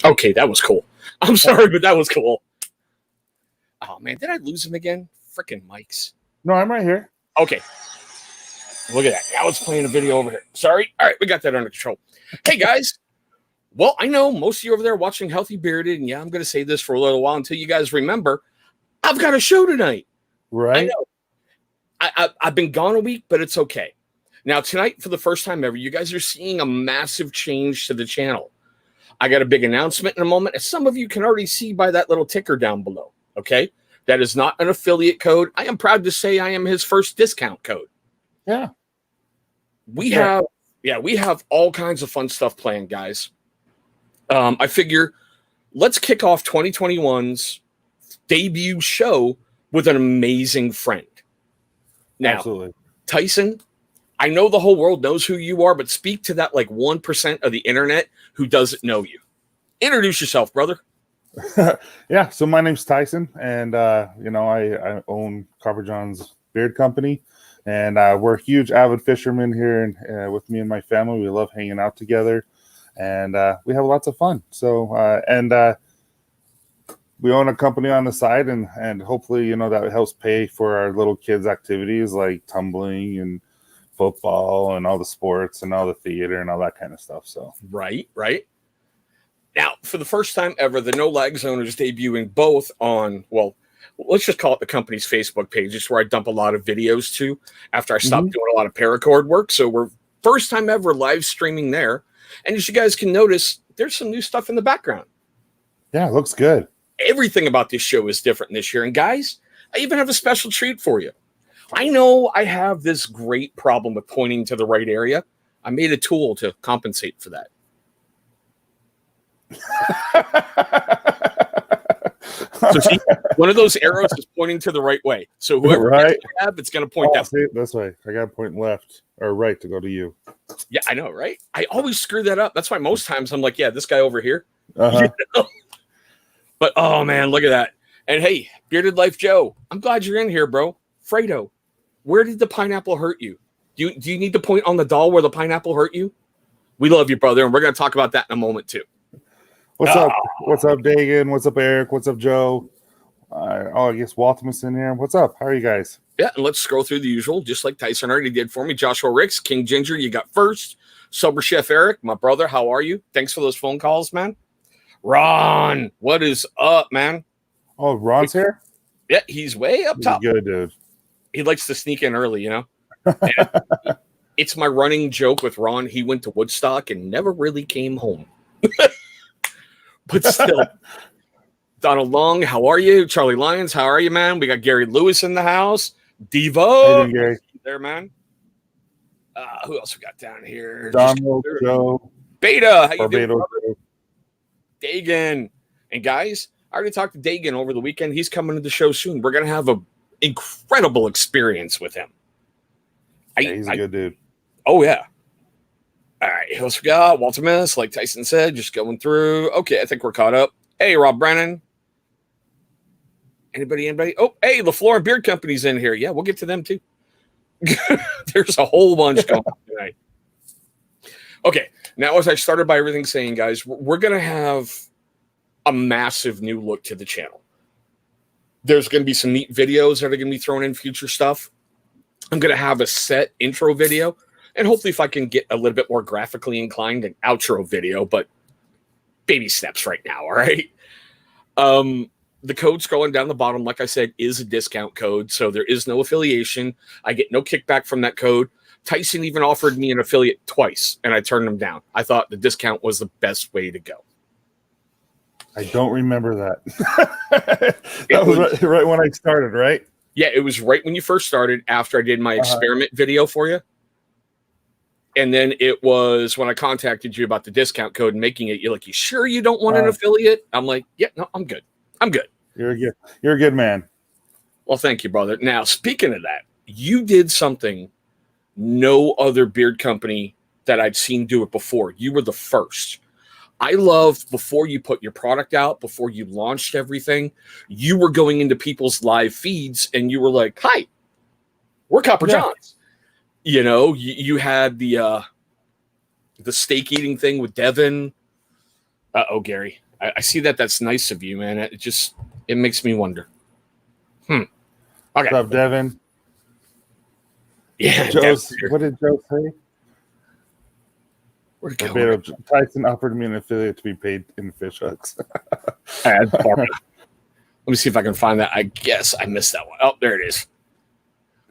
Okay, that was cool. I'm sorry, but that was cool. Oh, man, did I lose him again? Freaking mics. No, I'm right here. Okay. Look at that. Now it's playing a video over here. Sorry. All right, we got that under control. Hey, guys. Well, I know most of you over there watching Healthy Bearded, and yeah, I'm going to say this for a little while until you guys remember, I've got a show tonight. Right. I know. I've been gone a week, but it's okay. Now, tonight, for the first time ever, you guys are seeing a massive change to the channel. I got a big announcement in a moment, as some of you can already see by that little ticker down below, okay? That is not an affiliate code. I am proud to say I am his first discount code. Yeah. We have all kinds of fun stuff planned, guys. I figure let's kick off 2021's debut show with an amazing friend. Now, Absolutely. Tyson, I know the whole world knows who you are, but speak to that like 1% of the internet who doesn't know you. Introduce yourself, brother. Yeah, so my name's Tyson, and I own Copper John's Beard Company, and we're huge avid fishermen here, and with me and my family, we love hanging out together, and we have lots of fun. So, we own a company on the side, and hopefully, that helps pay for our little kids' activities like tumbling and football and all the sports and all the theater and all that kind of stuff. So, right. Now, for the first time ever, the No Lag Zone is debuting both on, well, let's just call it the company's Facebook page. It's where I dump a lot of videos to after I stopped doing a lot of paracord work. So we're first time ever live streaming there. And as you guys can notice, there's some new stuff in the background. Yeah, it looks good. Everything about this show is different this year. And guys, I even have a special treat for you. I know I have this great problem with pointing to the right area. I made a tool to compensate for that. So see, one of those arrows is pointing to the right way. So whoever it's going to point that way. This way. I got to point left or right to go to you. Yeah, I know, right? I always screw that up. That's why most times I'm like, yeah, this guy over here. Uh-huh. But, oh, man, look at that. And, hey, Bearded Life Joe, I'm glad you're in here, bro. Fredo, where did the pineapple hurt you? Do you need to point on the doll where the pineapple hurt you? We love you, brother, and we're going to talk about that in a moment, too. What's up? What's up, Dagan? What's up, Eric? What's up, Joe? I guess Waltimus in here. What's up? How are you guys? Yeah, and let's scroll through the usual, just like Tyson already did for me. Joshua Ricks, King Ginger, you got first. Sober Chef Eric, my brother, how are you? Thanks for those phone calls, man. Ron, what is up, man? Oh, Ron's here? Yeah, he's way up top. Good, dude. He likes to sneak in early, you know? It's my running joke with Ron. He went to Woodstock and never really came home. But still, Donald Long, how are you? Charlie Lyons, how are you, man? We got Gary Lewis in the house. Devo. Hey, Gary. There, man. Who else we got down here? Donald, Joe. Beta, how you doing, brother? Dagan. And guys, I already talked to Dagan over the weekend. He's coming to the show soon. We're going to have an incredible experience with him. He's a good dude. Oh, yeah. All right, who else we got? Walter Miss, like Tyson said, just going through. Okay, I think we're caught up. Hey, Rob Brennan. Anybody? Oh, hey, LaFleur and Beard Company's in here. Yeah, we'll get to them too. There's a whole bunch going on tonight. Okay, now as I started by everything saying, guys, we're going to have a massive new look to the channel. There's going to be some neat videos that are going to be thrown in future stuff. I'm going to have a set intro video. And hopefully if I can get a little bit more graphically inclined, an outro video, but baby steps right now, all right? The code scrolling down the bottom, like I said, is a discount code, so there is no affiliation. I get no kickback from that code. Tyson even offered me an affiliate twice, and I turned him down. I thought the discount was the best way to go. I don't remember that. That was right when I started, right? Yeah, it was right when you first started after I did my experiment video for you. And then it was when I contacted you about the discount code and making it. You're like, you sure you don't want an affiliate? I'm like, yeah, no, I'm good. I'm good. You're a good man. Well, thank you, brother. Now, speaking of that, you did something no other beard company that I'd seen do it before. You were the first. I loved before you put your product out, before you launched everything, you were going into people's live feeds and you were like, hi, we're Copper Johns. You know, you had the steak eating thing with Devin. Uh-oh, Gary. I see that. That's nice of you, man. It makes me wonder. Okay. What's up, Devin? Yeah. What did Joe say? Where'd it go? Tyson offered me an affiliate to be paid in fish hooks. Let me see if I can find that. I guess I missed that one. Oh, there it is.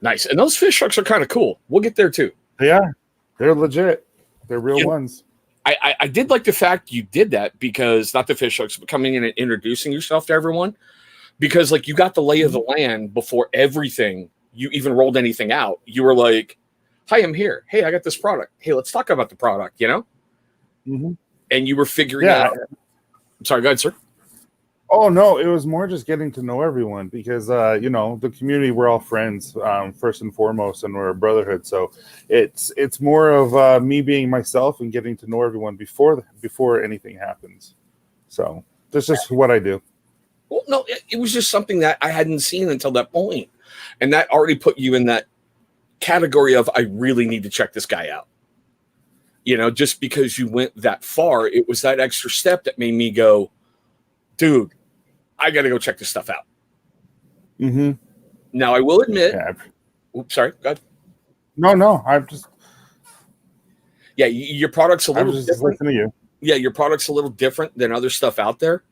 Nice. And those fish hooks are kind of cool. We'll get there too. Yeah, they're legit. They're real ones. I did like the fact you did that, because not the fish hooks, but coming in and introducing yourself to everyone, because like you got the lay of the land before everything, you even rolled anything out. You were like, hi, I'm here. Hey, I got this product. Hey, let's talk about the product, you know? Mm-hmm. And you were figuring out. I'm sorry, go ahead, sir. Oh, no, it was more just getting to know everyone, because, the community, we're all friends, first and foremost, and we're a brotherhood. So it's more of me being myself and getting to know everyone before anything happens. So that's just what I do. Well, no, it was just something that I hadn't seen until that point. And that already put you in that category of, I really need to check this guy out. Just because you went that far, it was that extra step that made me go, dude, I got to go check this stuff out. Mm-hmm. Now, I will admit. Yeah. Oops, sorry. Go ahead. No. I'm just. Yeah, your product's a little different. Listening to you. Yeah, your product's a little different than other stuff out there.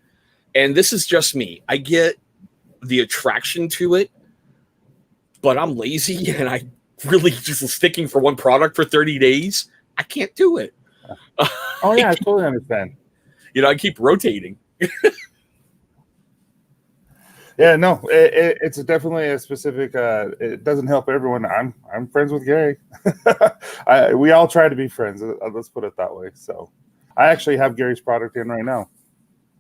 And this is just me. I get the attraction to it, but I'm lazy and I really just sticking for one product for 30 days. I can't do it. Oh, yeah, I totally understand. I keep rotating. Yeah, no, it's definitely a specific. It doesn't help everyone. I'm friends with Gary. We all try to be friends. Let's put it that way. So, I actually have Gary's product in right now.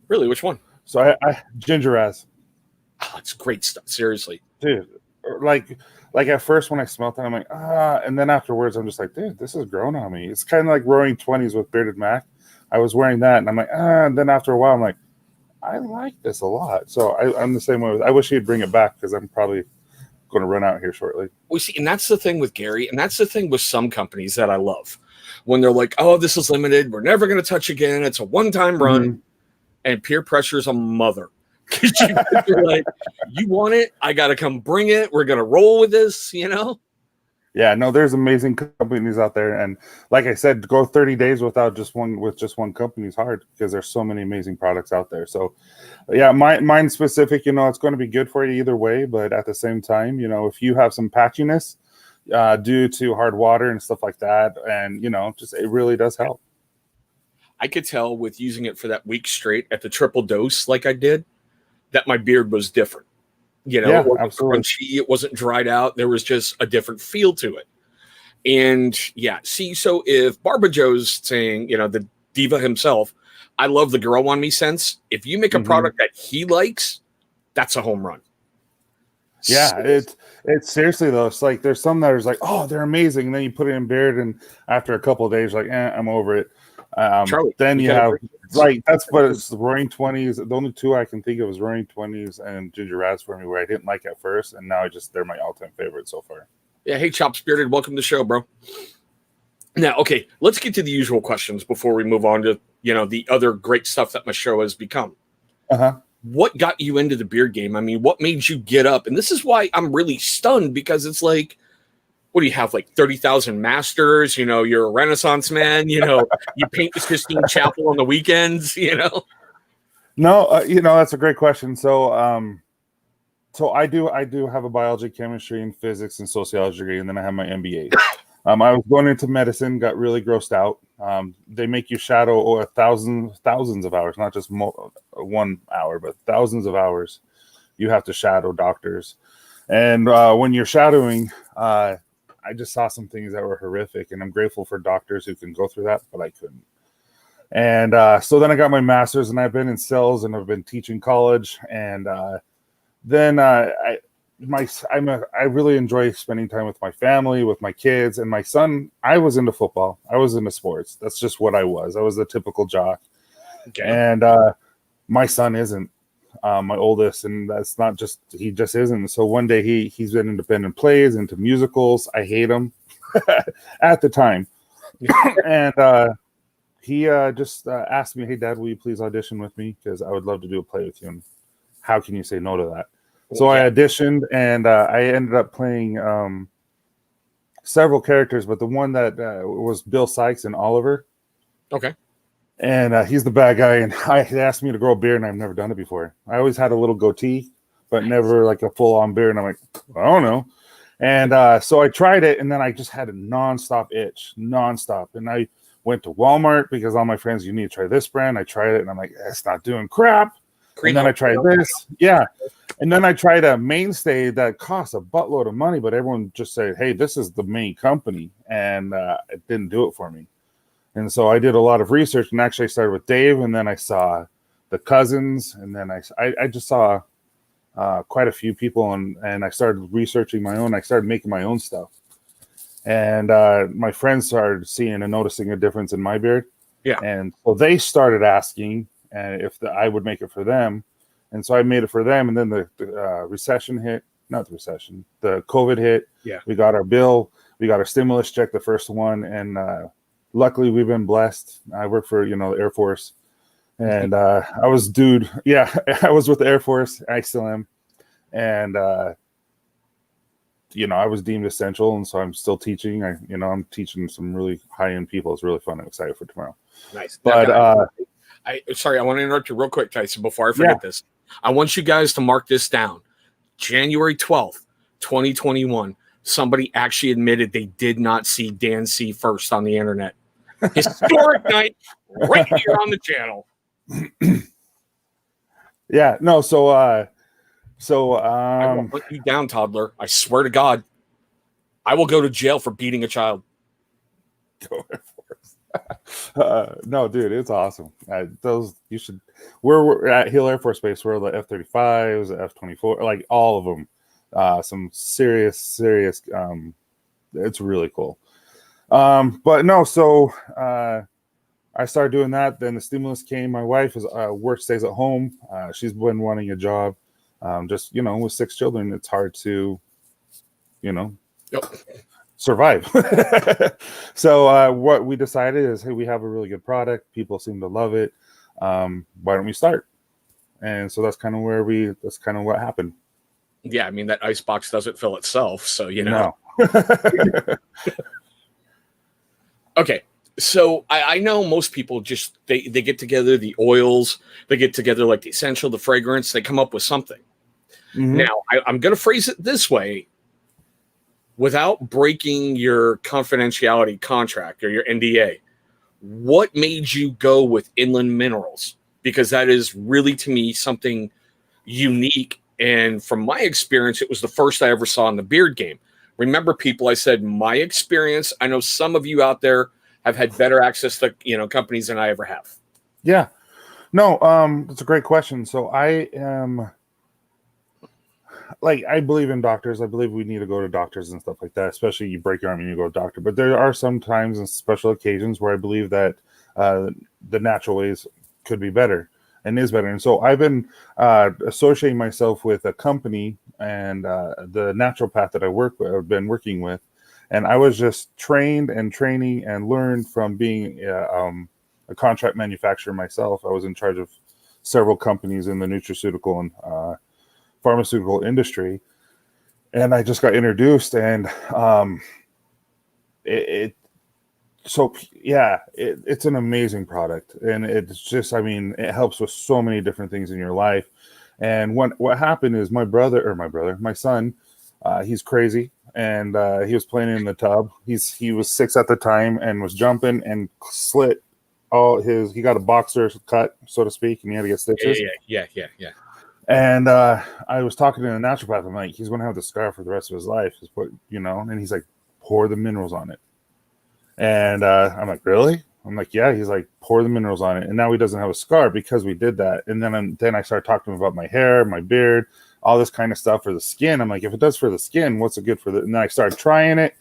Really, which one? So I ginger raz. Oh, it's great stuff. Seriously, dude. Like at first when I smelled it, I'm like, and then afterwards I'm just like, dude, this is growing on me. It's kind of like Roaring 20s with Bearded Mac. I was wearing that, and I'm like, and then after a while, I'm like, I like this a lot. So I'm the same way. I wish he'd bring it back, because I'm probably going to run out here shortly. We see, and that's the thing with Gary, and that's the thing with some companies that I love, when they're like, oh, this is limited, we're never going to touch again, it's a one-time run, and peer pressure is a mother. You're like, you want it, I got to come bring it, we're going to roll with this, Yeah, no, there's amazing companies out there, and like I said, to go 30 days with just one company is hard, because there's so many amazing products out there. So, yeah, mine specific, it's going to be good for you either way. But at the same time, if you have some patchiness due to hard water and stuff like that, and just it really does help. I could tell with using it for that week straight at the triple dose, like I did, that my beard was different. Yeah, it wasn't absolutely. crunchy, it wasn't dried out. There was just a different feel to it. And yeah, see, so if Barba Joe's saying, the diva himself, I love the grow on me sense. If you make a product that he likes, that's a home run. Yeah, it's seriously though. It's like there's some that are like, oh, they're amazing. And then you put it in beard, and after a couple of days, like, I'm over it. Charlie, then you have that's what it's the Roaring 20s. The only two I can think of is Roaring 20s and Ginger Raz for me, where I didn't like at first, and now they're my all-time favorite so far. Yeah, hey Chop Spirited, welcome to the show, bro. Now, okay, let's get to the usual questions before we move on to the other great stuff that my show has become. What got you into the beard game? I mean, what made you get up? And this is why I'm really stunned, because it's like, what do you have, like 30,000 masters? You're a Renaissance man. You paint the Sistine Chapel on the weekends. No, that's a great question. So, I do have a biology, chemistry, and physics and sociology degree, and then I have my MBA. I was going into medicine, got really grossed out. They make you shadow thousands of hours, not just 1 hour, but thousands of hours. You have to shadow doctors, and when you're shadowing, I just saw some things that were horrific, and I'm grateful for doctors who can go through that, but I couldn't. And so then I got my master's, and I've been in sales, and I've been teaching college, and then I really enjoy spending time with my family, with my kids, and my son. I was into football. I was into sports. That's just what I was. I was the typical jock. Okay. And my son isn't. My oldest, and that's not just, he just isn't. So one day he's been independent plays, into musicals. I hate him at the time. And he just asked me, "Hey, Dad, will you please audition with me? Because I would love to do a play with you." And how can you say no to that? So I auditioned, and I ended up playing several characters, but the one that was Bill Sykes and Oliver. Okay. And he's the bad guy, and he asked me to grow a beard, and I've never done it before. I always had a little goatee, but never like a full-on beard. And I'm like, I don't know. And so I tried it, and then I just had a nonstop itch, nonstop. And I went to Walmart because all my friends, you need to try this brand. I tried it, and I'm like, it's not doing crap. And then I tried this, and then I tried a mainstay that costs a buttload of money, but everyone just said, hey, this is the main company, and it didn't do it for me. And so I did a lot of research, and actually I started with Dave, and then I saw the cousins, and then I just saw quite a few people, and I started researching my own. I started making my own stuff, and my friends started seeing and noticing a difference in my beard. Yeah. And so they started asking if I would make it for them, and so I made it for them. And then the recession hit, not the recession, the COVID hit. Yeah. We got our bill, we got our stimulus check, the first one, and luckily we've been blessed. I work for the Air Force. And I was I was with the Air Force. I still am. And, I was deemed essential. And so I'm still teaching. I'm teaching some really high-end people. It's really fun. I'm excited for tomorrow. Nice. But sorry, I want to interrupt you real quick, Tyson, before I forget this. I want you guys to mark this down. January 12th, 2021, somebody actually admitted they did not see Dan C first on the internet. Historic night right here on the channel. I will put you down, toddler. I swear to God, I will go to jail for beating a child. Go Air Force. No, dude, it's awesome. We're at Hill Air Force Base. We're the F-35s, the F-24, like all of them. Some serious. It's really cool. But no, so I started doing that. Then the stimulus came. My wife is work stays at home. She's been wanting a job. Just with 6 children, it's hard to, survive. So what we decided is, hey, we have a really good product. People seem to love it. Why don't we start? And so that's kind of what happened. Yeah, I mean, that ice box doesn't fill itself, so No. Okay. So I know most people just they get together the oils, they get together like the essential, the fragrance, they come up with something. Mm-hmm. Now I'm going to phrase it this way, without breaking your confidentiality contract or your NDA. What made you go with Inland Minerals? Because that is really, to me, something unique. And from my experience, it was the first I ever saw in the beard game. Remember, people, I said my experience. I know some of you out there have had better access to companies than I ever have. Yeah. No, that's a great question. So I am I believe in doctors. I believe we need to go to doctors and stuff like that, especially you break your arm and you go to a doctor. But there are some times and special occasions where I believe that the natural ways could be better and is better. And so I've been associating myself with a company and the naturopath that I've been working with. And I was just trained and training and learned from being a contract manufacturer myself. I was in charge of several companies in the nutraceutical and pharmaceutical industry. And I just got introduced, and it's an amazing product. And it's just, it helps with so many different things in your life. And what happened is my son, he's crazy. And he was playing in the tub. He was 6 at the time and was jumping and slit he got a boxer cut, so to speak, and he had to get stitches. Yeah. And I was talking to the naturopath. I'm like, he's going to have the scar for the rest of his life. And he's like, pour the minerals on it. And I'm like, really? I'm like, yeah. He's like, pour the minerals on it. And now he doesn't have a scar because we did that. And then I started talking to him about my hair, my beard, all this kind of stuff for the skin. I'm like, if it does for the skin, what's it good for and then I started trying it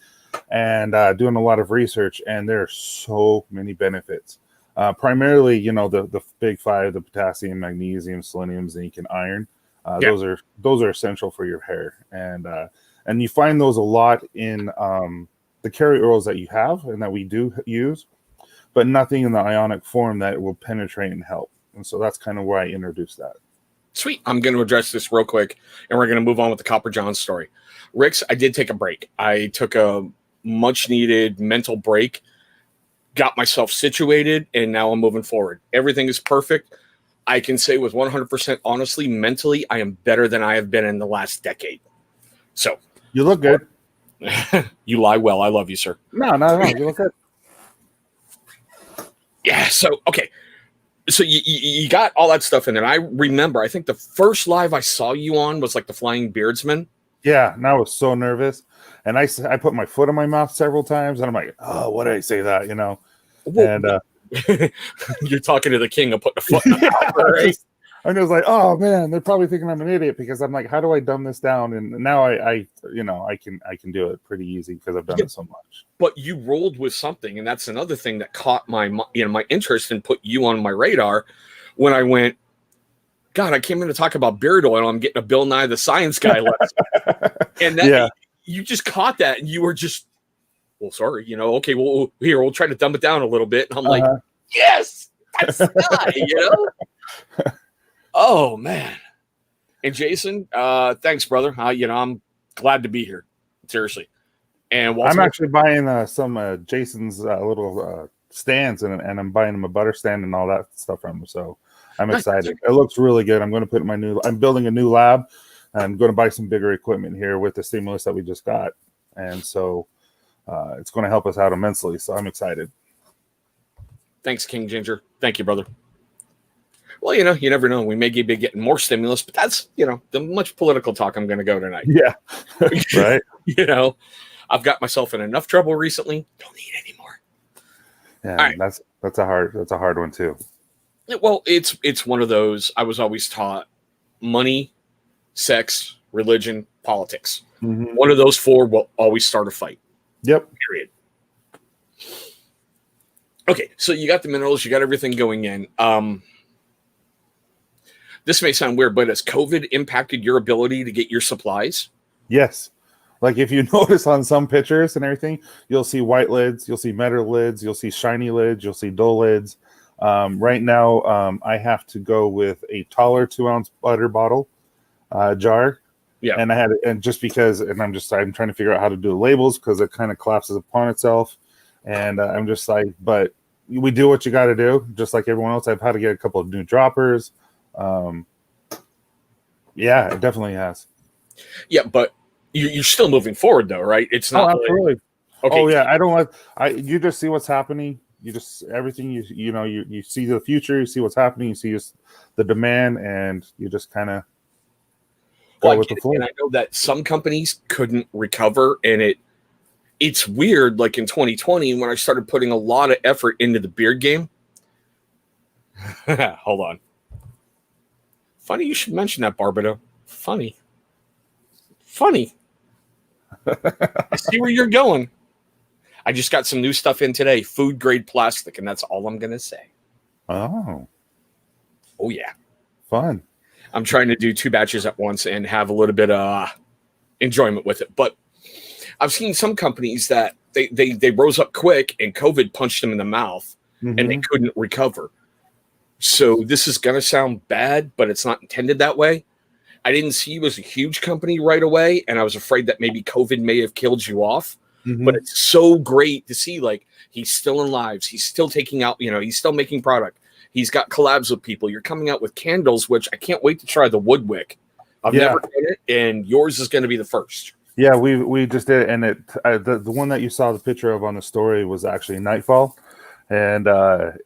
and doing a lot of research, and there are so many benefits. Primarily, the big 5, the potassium, magnesium, selenium, zinc, and iron. Those are essential for your hair. And you find those a lot in the carrier oils that you have and that we do use. but nothing in the ionic form that will penetrate and help. And so that's kind of why I introduced that. Sweet. I'm going to address this real quick, and we're going to move on with the Copper John story. Ricks, I did take a break. I took a much-needed mental break, got myself situated, and now I'm moving forward. Everything is perfect. I can say with 100% honestly, mentally, I am better than I have been in the last decade. So you look good. You lie well. I love you, sir. No, you look good. Yeah. So, okay. So you got all that stuff in there. I remember, I think the first live I saw you on was like the Flying Beardsman. Yeah, and I was so nervous. And I put my foot in my mouth several times, and I'm like, oh, what did I say that, you know? Whoa. And you're talking to the king of putting a foot in the mouth, right? I'm just like, oh man, they're probably thinking I'm an idiot because I'm like, how do I dumb this down? And now I can do it pretty easy because I've done it so much. But you rolled with something, and that's another thing that caught my interest and put you on my radar when I went, God, I came in to talk about beard oil. I'm getting a Bill Nye the Science Guy lesson. And that you just caught that, and you were just, well, sorry, okay, well, here, we'll try to dumb it down a little bit. And I'm like, yes, that's the guy, Oh, man. And Jason, thanks, brother. I'm glad to be here. Seriously. And I'm actually buying some Jason's little stands, and I'm buying him a butter stand and all that stuff from him. So I'm excited. It looks really good. I'm going to put I'm building a new lab. I'm going to buy some bigger equipment here with the stimulus that we just got. And so it's going to help us out immensely. So I'm excited. Thanks, King Ginger. Thank you, brother. Well, you never know. We may be getting more stimulus, but that's, the much political talk I'm going to go tonight. Yeah. Right. I've got myself in enough trouble recently. Don't need any more. Yeah. Right. That's a hard one too. Well, it's one of those. I was always taught money, sex, religion, politics. Mm-hmm. One of those four will always start a fight. Yep. Period. Okay. So you got the minerals, you got everything going in. This may sound weird, but has COVID impacted your ability to get your supplies? Yes. Like if you notice on some pictures and everything, you'll see white lids, you'll see metal lids, you'll see shiny lids, you'll see dull lids. Right now, I have to go with a taller 2-ounce butter bottle jar. Yeah. And I'm trying to figure out how to do the labels because it kind of collapses upon itself. And I'm just like, but we do what you got to do, just like everyone else. I've had to get a couple of new droppers. Yeah, it definitely has. Yeah, but you're still moving forward though, right? It's not absolutely. Okay. Oh yeah, you just see what's happening. You just everything you see the future, you see what's happening, you see just the demand, and you just kind of go with the flow. And I know that some companies couldn't recover, and it's weird. Like in 2020, when I started putting a lot of effort into the beard game. Hold on. Funny you should mention that, Barbado. Funny. I see where you're going. I just got some new stuff in today. Food grade plastic, and that's all I'm going to say. Oh, yeah. Fun. I'm trying to do 2 batches at once and have a little bit of enjoyment with it. But I've seen some companies that they rose up quick and COVID punched them in the mouth, and they couldn't recover. So this is going to sound bad, but it's not intended that way. I didn't see you as a huge company right away, and I was afraid that maybe COVID may have killed you off. Mm-hmm. But it's so great to see, like, he's still in lives. He's still taking out, he's still making product. He's got collabs with people. You're coming out with candles, which I can't wait to try the woodwick. I've never done it, and yours is going to be the first. Yeah, we just did it, and the one that you saw the picture of on the story was actually Nightfall. And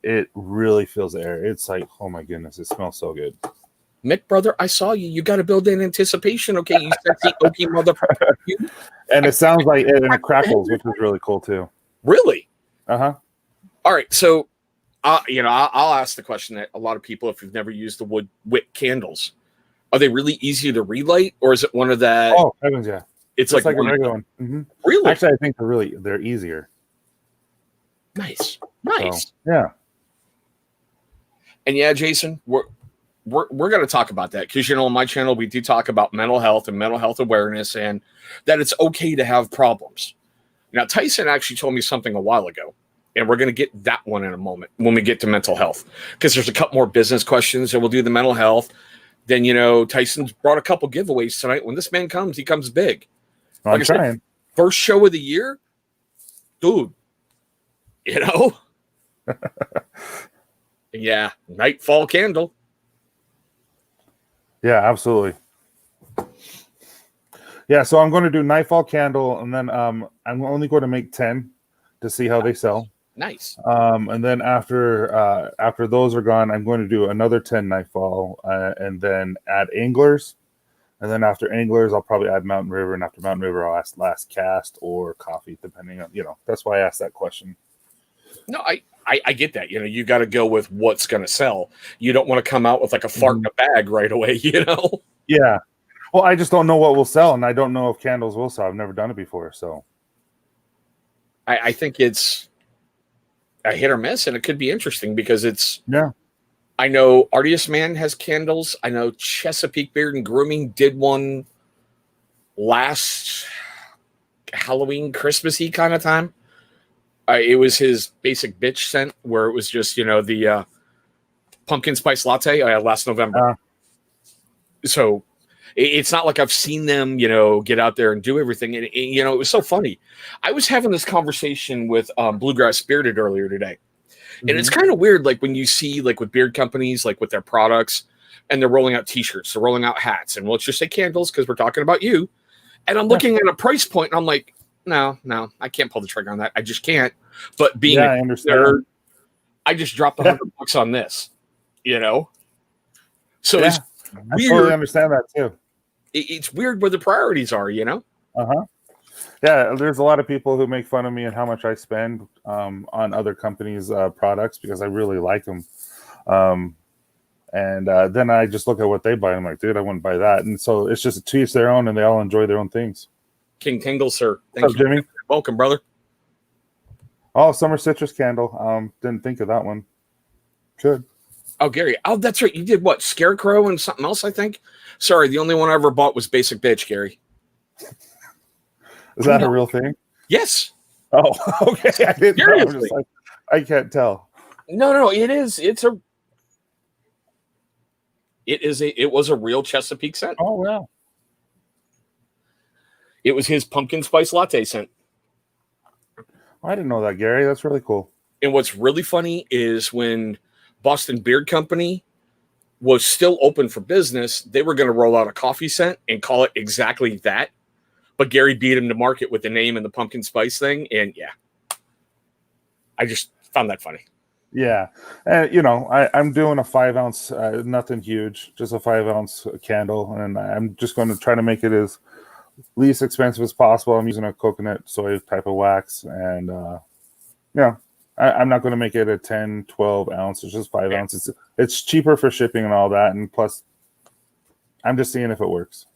it really fills the air. It's like, oh my goodness, it smells so good. Mick, brother, I saw you. You got to build in anticipation, okay? You sexy oaky motherfucker. And it sounds like it, and it crackles, which is really cool too. Really? Uh-huh. All right, so I'll ask the question that a lot of people, if you've never used the wood wick candles, are they really easy to relight, or is it one of that? Oh heavens, yeah. It's like a regular one. Mm-hmm. Really? Actually, I think they're easier. Nice. So, yeah. And yeah, Jason, we're going to talk about that because, on my channel, we do talk about mental health and mental health awareness and that it's okay to have problems. Now, Tyson actually told me something a while ago, And we're going to get that one in a moment when we get to mental health, because there's a couple more business questions, and we'll do the mental health. Then, Tyson's brought a couple giveaways tonight. When this man comes, he comes big. I'm trying. First show of the year, dude, Yeah, nightfall candle. Yeah, absolutely. Yeah, so I'm going to do nightfall candle, and then I'm only going to make 10 to see how they sell. Nice. And then after those are gone, I'm going to do another 10 nightfall, and then add anglers. And then after anglers, I'll probably add Mountain River, and after Mountain River, I'll ask last cast or coffee, depending on, that's why I asked that question. No, I get that. You got to go with what's going to sell. You don't want to come out with like a fart in a bag right away, Yeah. Well, I just don't know what will sell, and I don't know if candles will sell. I've never done it before, so. I think it's a hit or miss, and it could be interesting because it's. Yeah. I know Artius Man has candles. I know Chesapeake Beard and Grooming did one last Halloween, Christmassy kind of time. It was his basic bitch scent, where it was just, the pumpkin spice latte last November. So it's not like I've seen them, get out there and do everything. And, it was so funny. I was having this conversation with Bluegrass Spirited earlier today. And it's kind of weird, like when you see, like with beard companies, like with their products, and they're rolling out T-shirts, they're rolling out hats, and let's just say candles because we're talking about you. And I'm looking at a price point, and I'm like, no, I can't pull the trigger on that. I just can't. But being a nerd, I just dropped $100 on this, So it's weird. I totally understand that too. It's weird where the priorities are, Yeah, there's a lot of people who make fun of me and how much I spend on other companies' products because I really like them. And then I just look at what they buy, and I'm like, dude, I wouldn't buy that. And so it's just to each their own, and they all enjoy their own things. King Tingle, sir. Thank you, Jimmy. Welcome, brother. Oh, summer citrus candle. Didn't think of that one. Should. Oh, Gary. Oh, that's right. You did what? Scarecrow and something else, I think. Sorry, the only one I ever bought was Basic Bitch, Gary. Is that a real thing? Yes. Oh, okay. I didn't know. I'm just like, I can't tell. No. It is. It was a real Chesapeake scent. Oh, wow. It was his pumpkin spice latte scent. I didn't know that, Gary. That's really cool. And what's really funny is when Boston Beard Company was still open for business, they were going to roll out a coffee scent and call it exactly that. But Gary beat him to market with the name and the pumpkin spice thing. And yeah, I just found that funny. Yeah. I'm doing a 5-ounce, nothing huge, just a 5-ounce candle. And I'm just going to try to make it as least expensive as possible. I'm using a coconut soy type of wax. And, I'm not going to make it a 10, 12 ounce. It's just 5 ounces. It's cheaper for shipping and all that. And plus, I'm just seeing if it works,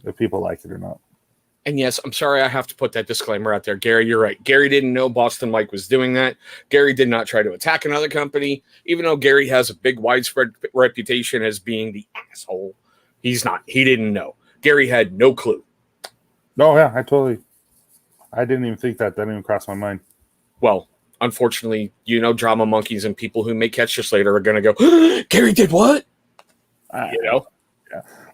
if people like it or not. And yes, I'm sorry I have to put that disclaimer out there. Gary, you're right. Gary didn't know Boston Mike was doing that. Gary did not try to attack another company, even though Gary has a big widespread reputation as being the asshole. He's not. He didn't know. Gary had no clue. No, yeah, I didn't even think that. That didn't even cross my mind. Well, unfortunately, drama monkeys and people who may catch this later are going to go, Gary did what? Yeah.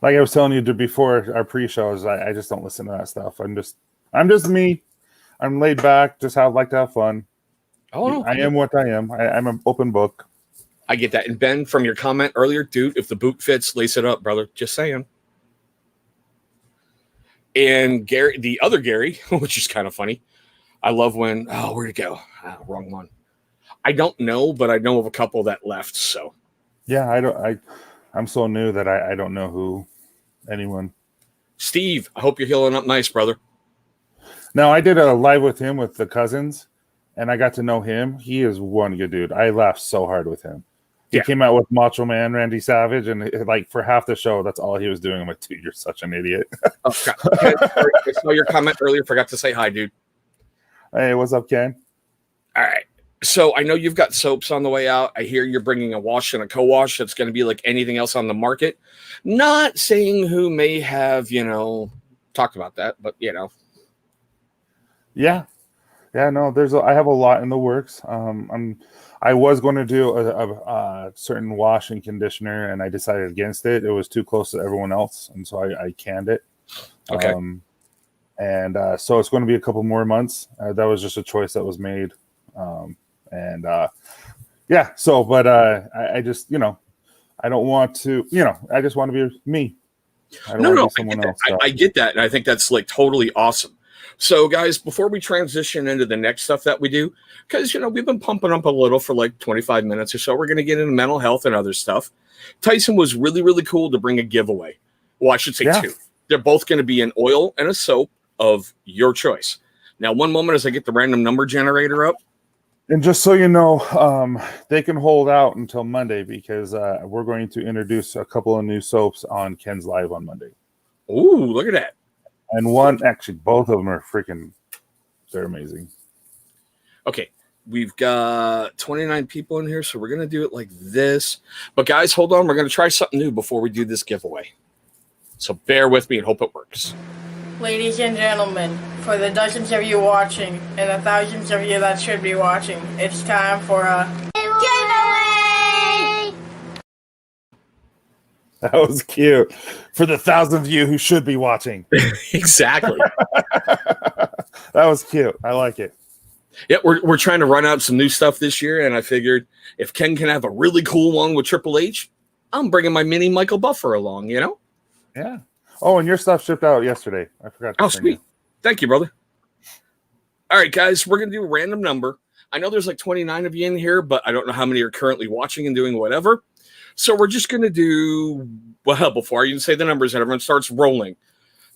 Like I was telling you before our pre-shows, I just don't listen to that stuff. I'm just me. I'm laid back, just like to have fun. Oh, no. I am what I am. I'm an open book. I get that. And Ben, from your comment earlier, dude, if the boot fits, lace it up, brother. Just saying. And Gary, the other Gary, which is kind of funny. I love when, where'd it go? Wrong one. I don't know, but I know of a couple that left. So yeah, I'm so new that I don't know anyone. Steve, I hope you're healing up nice, brother. No, I did a live with him with the cousins, and I got to know him. He is one good dude. I laughed so hard with him. He came out with Macho Man Randy Savage, and for half the show, that's all he was doing. I'm like, dude, you're such an idiot. Oh, I saw your comment earlier. Forgot to say hi, dude. Hey, what's up, Ken? All right. So I know you've got soaps on the way out. I hear you're bringing a wash and a co-wash that's going to be like anything else on the market. Not saying who may have, talked about that, but Yeah. Yeah, no, I have a lot in the works. I was going to do a certain wash and conditioner, and I decided against it. It was too close to everyone else, and so I canned it. Okay. So it's going to be a couple more months. That was just a choice that was made. Yeah. So, but I just, I don't want to, I just want to be me. I don't want to be someone else. I get that, and I think that's like totally awesome. So, guys, before we transition into the next stuff that we do, because we've been pumping up a little for like 25 minutes or so, we're going to get into mental health and other stuff. Tyson was really, really cool to bring a giveaway. Well, I should say two. They're both going to be an oil and a soap of your choice. Now, one moment as I get the random number generator up. And just so you know, they can hold out until Monday because we're going to introduce a couple of new soaps on Ken's Live on Monday. Ooh, look at that. And actually, both of them are they're amazing. Okay, we've got 29 people in here, so we're going to do it like this. But guys, hold on. We're going to try something new before we do this giveaway. So bear with me and hope it works. Ladies and gentlemen, for the dozens of you watching and the thousands of you that should be watching, it's time for a giveaway! That was cute. For the thousands of you who should be watching. Exactly. That was cute. I like it. Yeah, we're trying to run out some new stuff this year, and I figured if Ken can have a really cool one with Triple H, I'm bringing my mini Michael Buffer along, Yeah. Oh, and your stuff shipped out yesterday. I forgot. Oh, sweet. Thank you, brother. All right, guys, we're going to do a random number. I know there's like 29 of you in here, but I don't know how many are currently watching and doing whatever. So we're just going to do, well, before I even say the numbers and everyone starts rolling.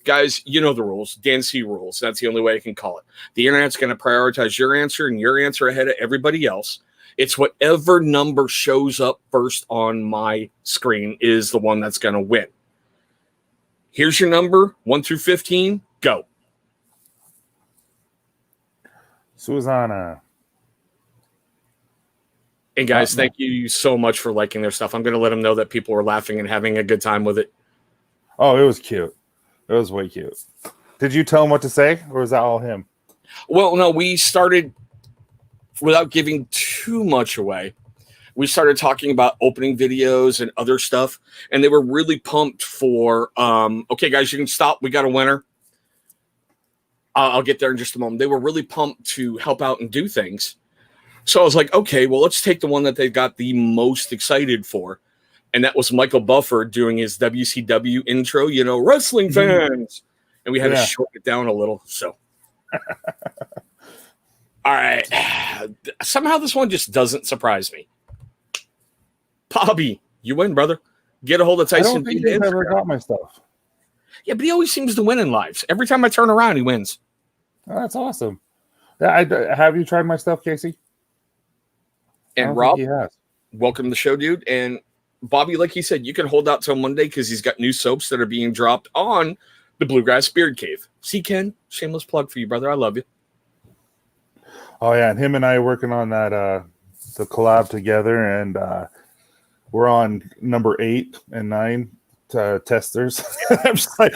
Guys, you know the rules. Dan C rules. That's the only way I can call it. The internet's going to prioritize your answer and your answer ahead of everybody else. It's whatever number shows up first on my screen is the one that's going to win. Here's your number, 1 through 15. Go. Susanna. And guys, thank you so much for liking their stuff. I'm going to let them know that people were laughing and having a good time with it. Oh, it was cute. It was way cute. Did you tell him what to say, or was that all him? Well, no, we started, without giving too much away, we started talking about opening videos and other stuff, and they were really pumped for, okay, guys, you can stop. We got a winner. I'll get there in just a moment. They were really pumped to help out and do things. So I was like, okay, well, let's take the one that they got the most excited for, and that was Michael Buffer doing his WCW intro, wrestling fans. And we had to shorten it down a little, so. All right. Somehow this one just doesn't surprise me. Bobby, you win, brother. Get a hold of Tyson. I don't think he's ever got my stuff. Yeah, but he always seems to win in lives. Every time I turn around, he wins. Oh, that's awesome. Yeah, have you tried my stuff, Casey? And Rob, welcome to the show, dude. And Bobby, like he said, you can hold out till Monday because he's got new soaps that are being dropped on the Bluegrass Beard Cave. See, Ken, shameless plug for you, brother. I love you. Oh, yeah. And him and I are working on that, the collab together. And we're on number 8 and 9 testers. I'm just like,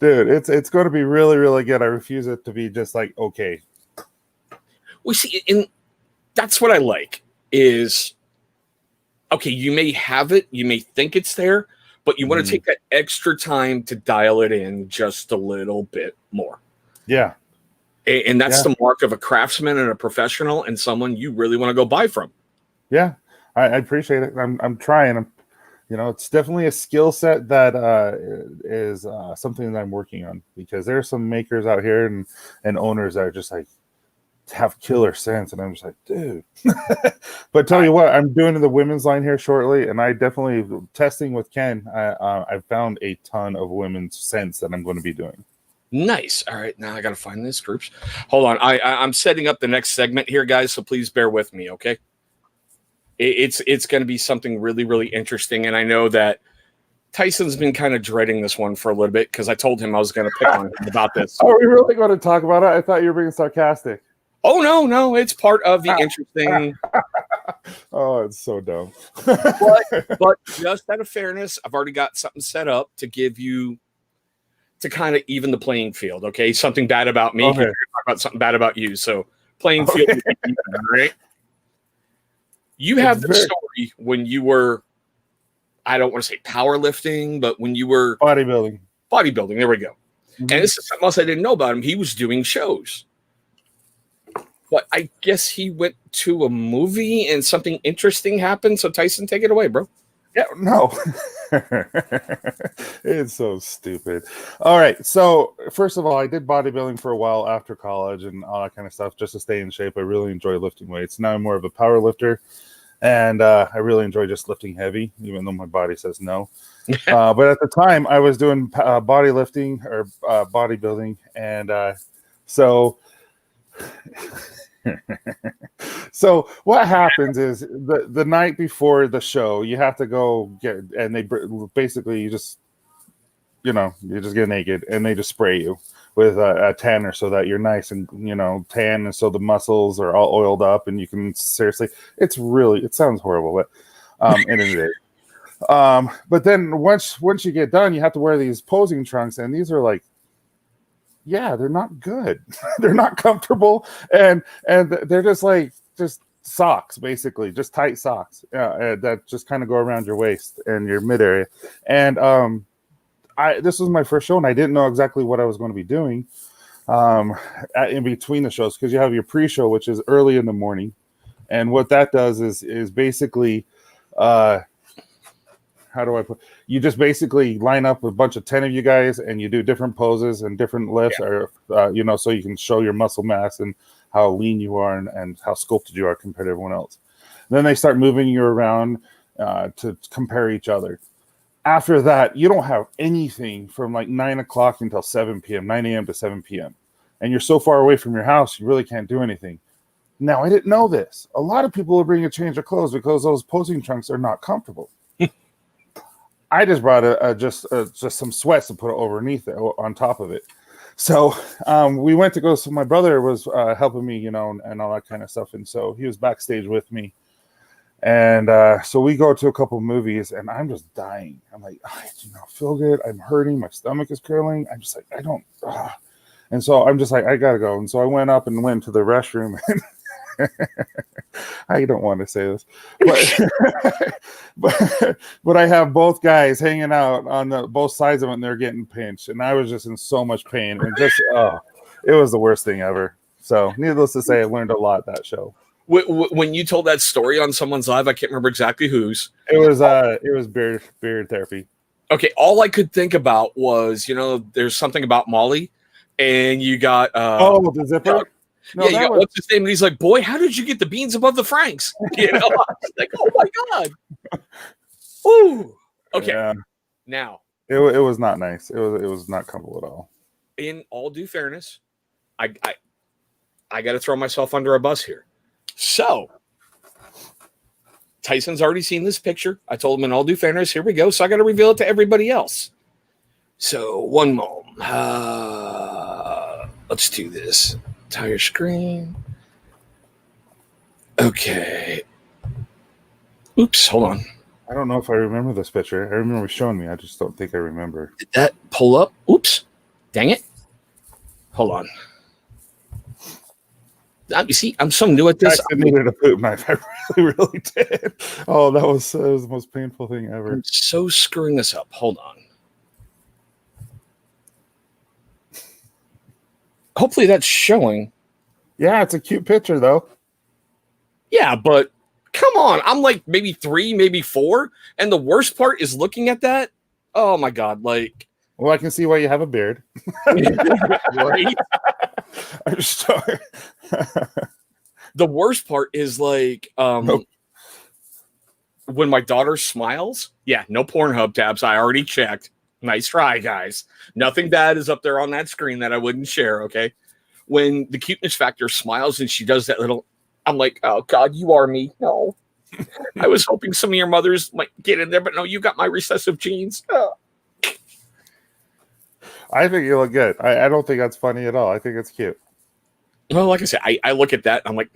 dude, it's going to be really, really good. I refuse it to be just like, okay. We see, and that's what I like is, okay, you may have it, you may think it's there, but you want to take that extra time to dial it in just a little bit more. Yeah. And that's the mark of a craftsman and a professional and someone you really want to go buy from. Yeah, I appreciate it. I'm trying. It's definitely a skill set that is something that I'm working on because there are some makers out here and owners that are just like have killer sense, and I'm just like, dude. But tell you what, I'm doing the women's line here shortly, and I definitely testing with Ken. I found a ton of women's scents that I'm going to be doing. Nice. All right, now I got to find these groups. Hold on, I'm setting up the next segment here, guys. So please bear with me, okay? It's going to be something really, really interesting, and I know that Tyson's been kind of dreading this one for a little bit because I told him I was going to pick on him about this. Are we really going to talk about it? I thought you were being sarcastic. Oh, no, it's part of the interesting. Oh, it's so dumb. but just out of fairness, I've already got something set up to give you, to kind of even the playing field, okay? Something bad about me, talk about something bad about you. So playing field, right? You have the story when you were, I don't want to say powerlifting, but when you were bodybuilding. There we go. And this is something else I didn't know about him. He was doing shows. But I guess he went to a movie and something interesting happened. So Tyson, take it away, bro. Yeah, no. It's so stupid. All right. So first of all, I did bodybuilding for a while after college and all that kind of stuff just to stay in shape. I really enjoy lifting weights. Now I'm more of a power lifter, and I really enjoy just lifting heavy, even though my body says no. But at the time, I was doing bodybuilding, and so so what happens is the night before the show, you have to go get, and they basically you just get naked, and they just spray you with a tanner so that you're nice and tan, and so the muscles are all oiled up, and you can seriously. It sounds horrible, but in the day. But then once you get done, you have to wear these posing trunks, and these are like, yeah, they're not good. They're not comfortable, and they're just socks, basically, just tight socks that just kind of go around your waist and your mid area. And this was my first show, and I didn't know exactly what I was going to be doing in between the shows, because you have your pre-show, which is early in the morning, and what that does is basically. How do I put? You just basically line up a bunch of 10 of you guys, and you do different poses and different lifts, or so you can show your muscle mass and how lean you are and how sculpted you are compared to everyone else. And then they start moving you around to compare each other. After that, you don't have anything from like 9 o'clock until 7 p.m., 9 a.m. to 7 p.m. And you're so far away from your house, you really can't do anything. Now, I didn't know this. A lot of people will bring a change of clothes because those posing trunks are not comfortable. I just brought just some sweats to put underneath it, on top of it. So we went to go. So my brother was helping me, and all that kind of stuff. And so he was backstage with me. And so we go to a couple movies, and I'm just dying. I'm like, I do not feel good. I'm hurting. My stomach is curling. I'm just like, I don't. And so I'm just like, I gotta go. And so I went up and went to the restroom. I don't want to say this, but I have both guys hanging out on both sides of it, and they're getting pinched, and I was just in so much pain, and it was the worst thing ever. So, needless to say, I learned a lot that show. When you told that story on someone's live, I can't remember exactly whose. It was beard therapy. Okay, all I could think about was, there's something about Molly, and you got the zipper. No, you got what's his name? And he's like, "Boy, how did you get the beans above the Franks?" Like, oh my god. Ooh. Okay. Yeah. Now it was not nice. It was not comfortable at all. In all due fairness, I got to throw myself under a bus here. So Tyson's already seen this picture. I told him in all due fairness, here we go. So I got to reveal it to everybody else. So one moment. Let's do this. Entire screen. Okay. Oops, hold on. I don't know if I remember this picture. I remember showing me. I just don't think I remember. Did that pull up? Oops. Dang it. Hold on. You see, I'm so new at this. I needed a poop knife. I really did. Oh, that was the most painful thing ever. I'm so screwing this up. Hold on. Hopefully that's showing. Yeah, it's a cute picture, though. Yeah, but come on. I'm like maybe 3, maybe 4. And the worst part is looking at that. Oh, my God. Like. Well, I can see why you have a beard. Right? I'm sorry. The worst part is like when my daughter smiles. Yeah, no Pornhub tabs. I already checked. Nice try, guys. Nothing bad is up there on that screen that I wouldn't share, okay? When the cuteness factor smiles and she does that little, I'm like, oh, God, you are me. No. I was hoping some of your mothers might get in there, but no, you got my recessive genes. Oh. I think you look good. I don't think that's funny at all. I think it's cute. Well, like I said, I look at that and I'm like,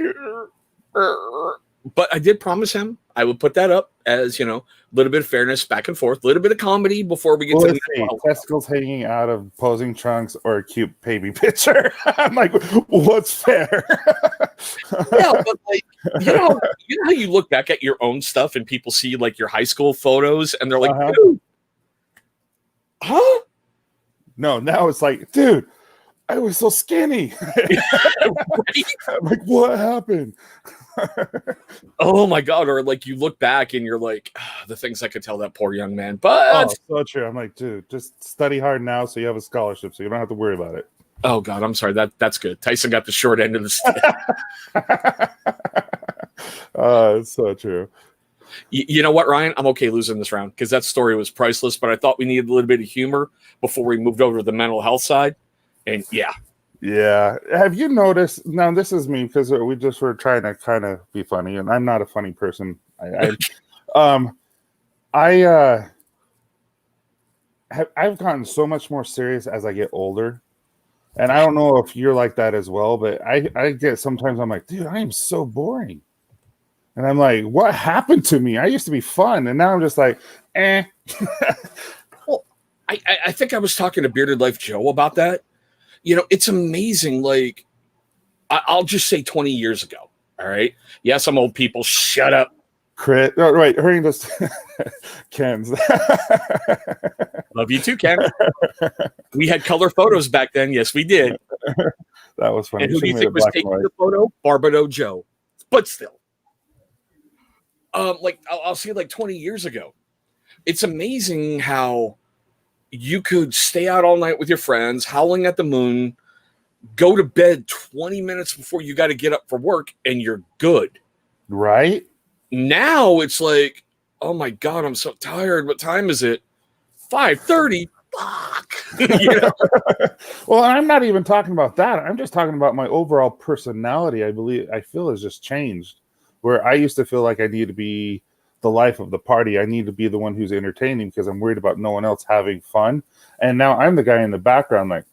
But I did promise him I would put that up as, you know, a little bit of fairness back and forth, a little bit of comedy before we get Well, to let's see. Testicles hanging out of posing trunks or a cute baby picture. I'm like, what's fair? Yeah, but like, you know how you look back at your own stuff and people see like your high school photos and they're like, dude, huh? No, now it's like, dude, I was so skinny. Right? I'm like, what happened? Oh my God. Or like you look back and you're like, the things I could tell that poor young man. But so true. I'm like, dude, just study hard now so you have a scholarship so you don't have to worry about it. oh God, I'm sorry. That's good. Tyson got the short end of the stick. It's so true. You know what, Ryan? I'm okay losing this round because that story was priceless, but I thought we needed a little bit of humor before we moved over to the mental health side. And yeah. Yeah. Have you noticed? Now, this is me because we just were trying to kind of be funny, and I'm not a funny person. I've gotten so much more serious as I get older. And I don't know if you're like that as well, but I get sometimes I'm like, dude, I am so boring. And I'm like, what happened to me? I used to be fun. And now I'm just like, eh. Well, I think I was talking to Bearded Life Joe about that. You know, it's amazing. Like, I'll just say 20 years ago. All right. Yes, I'm old people. Shut up. Crit. Oh, right. Hurrying just Ken's. Love you too, Ken. We had color photos back then. Yes, we did. That was funny. And who do you think was taking the photo? Barbados Joe. But still. Like I'll say like 20 years ago. It's amazing how you could stay out all night with your friends, howling at the moon, go to bed 20 minutes before you got to get up for work, and you're good. Right? Now it's like, oh my God, I'm so tired. What time is it? 5:30. Fuck. You know? Well, I'm not even talking about that. I'm just talking about my overall personality. I feel has just changed. Where I used to feel like I need to be the life of the party. I need to be the one who's entertaining because I'm worried about no one else having fun. And now I'm the guy in the background, like,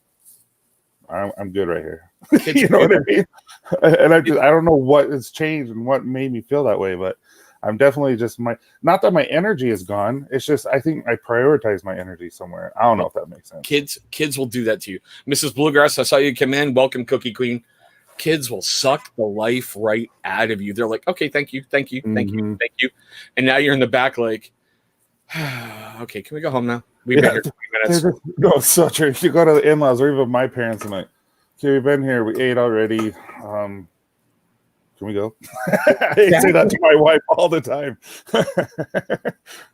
I'm good right here. You know what I mean? And I don't know what has changed and what made me feel that way, but I'm definitely just not that my energy is gone. It's just I think I prioritize my energy somewhere. I don't know if that makes sense. Kids will do that to you. Mrs. Bluegrass, I saw you come in. Welcome, Cookie Queen. Kids will suck the life right out of you. They're like, okay, thank you. And now you're in the back like, okay, can we go home now? We've been here 20 minutes. No, it's so true. If you go to the in-laws or even my parents and like, okay, we've been here. We ate already. Can we go? I say that to my wife all the time.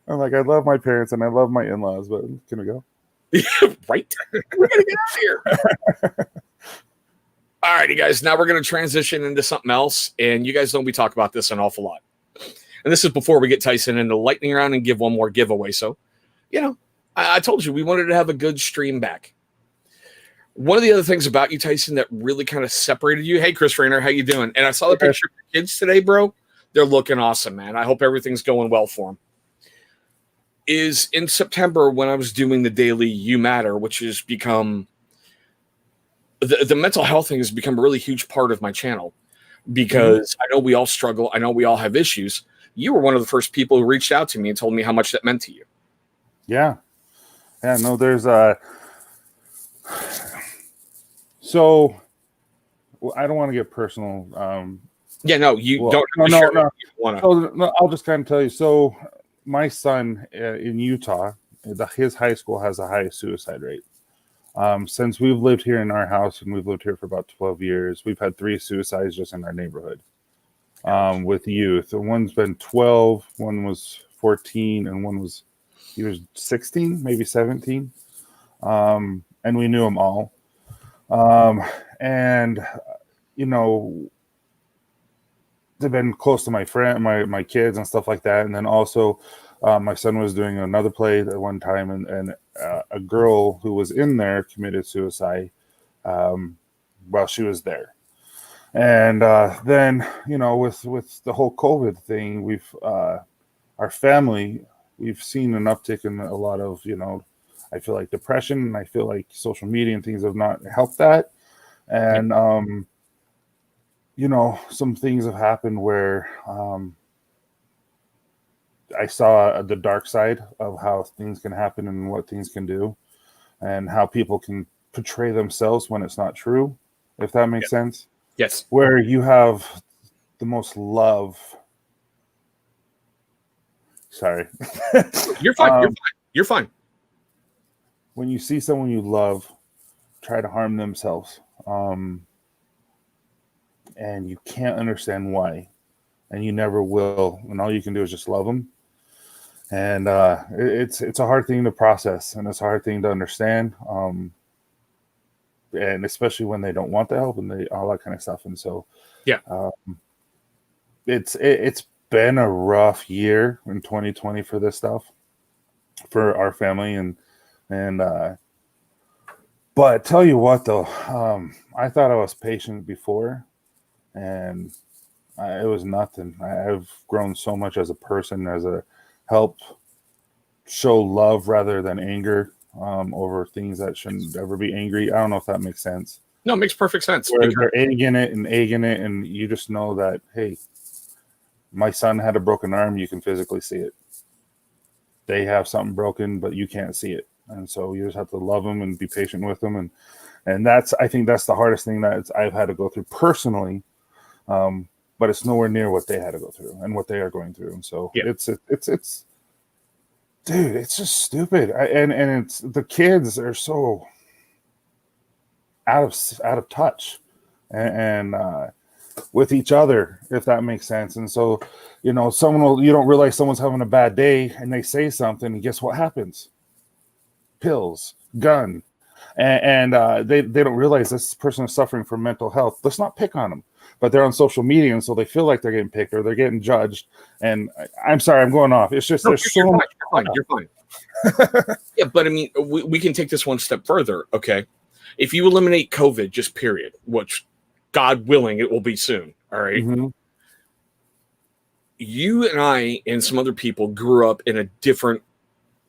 I'm like, I love my parents and I love my in-laws, but can we go? Right? We're going to get out of here. All righty, guys. Now we're going to transition into something else. And you guys know we talk about this an awful lot. And this is before we get Tyson into the lightning round and give one more giveaway. So, you know, I told you we wanted to have a good stream back. One of the other things about you, Tyson, that really kind of separated you. Hey, Chris Rayner, how you doing? And I saw the picture of your kids today, bro. They're looking awesome, man. I hope everything's going well for them. Is in September when I was doing the daily You Matter, which has become the mental health thing has become a really huge part of my channel because I know we all struggle. I know we all have issues. You were one of the first people who reached out to me and told me how much that meant to you. Yeah. Yeah, no, there's so I don't want to get personal. Yeah, no, you don't. No. So, I'll just kind of tell you. So my son in Utah, his high school has the highest suicide rate. Since we've lived here in our house and we've lived here for about 12 years, we've had 3 suicides just in our neighborhood with youth. And one's been 12, one was 14, and he was 16, maybe 17. And we knew them all. And, you know, they've been close to my my kids and stuff like that. And then also my son was doing another play at one time, and a girl who was in there committed suicide while she was there. And then, you know, with the whole COVID thing, our family, we've seen an uptick in a lot of, you know, I feel like depression, and I feel like social media and things have not helped that. And some things have happened where I saw the dark side of how things can happen and what things can do, and how people can portray themselves when it's not true, if that makes sense. Yes. Where you have the most love. Sorry. You're fine. You're fine. You're fine. When you see someone you love try to harm themselves, and you can't understand why, and you never will, and all you can do is just love them. And it's a hard thing to process, and it's a hard thing to understand, and especially when they don't want the help and all that kind of stuff. And so, yeah, it's been a rough year in 2020 for this stuff, for our family, and but tell you what though, I thought I was patient before, and it was nothing. I've grown so much as a person, as a help show love rather than anger over things that shouldn't ever be angry. I don't know if that makes sense. No, it makes perfect sense. Where they're egging it, and you just know that, hey, my son had a broken arm. You can physically see it. They have something broken, but you can't see it. And so you just have to love them and be patient with them. And I think that's the hardest thing that I've had to go through personally. But it's nowhere near what they had to go through and what they are going through. And so it's dude, it's just stupid. And it's, the kids are so out of touch and with each other, if that makes sense. And so, you don't realize someone's having a bad day and they say something, and guess what happens? Pills, gun. And they don't realize this person is suffering from mental health. Let's not pick on them, but they're on social media, and so they feel like they're getting picked or they're getting judged. And I'm sorry, I'm going off. It's just you're fine. You're fine. Yeah, but I mean, we can take this one step further. Okay, if you eliminate COVID, just period, which God willing, it will be soon. All right. Mm-hmm. You and I and some other people grew up in a different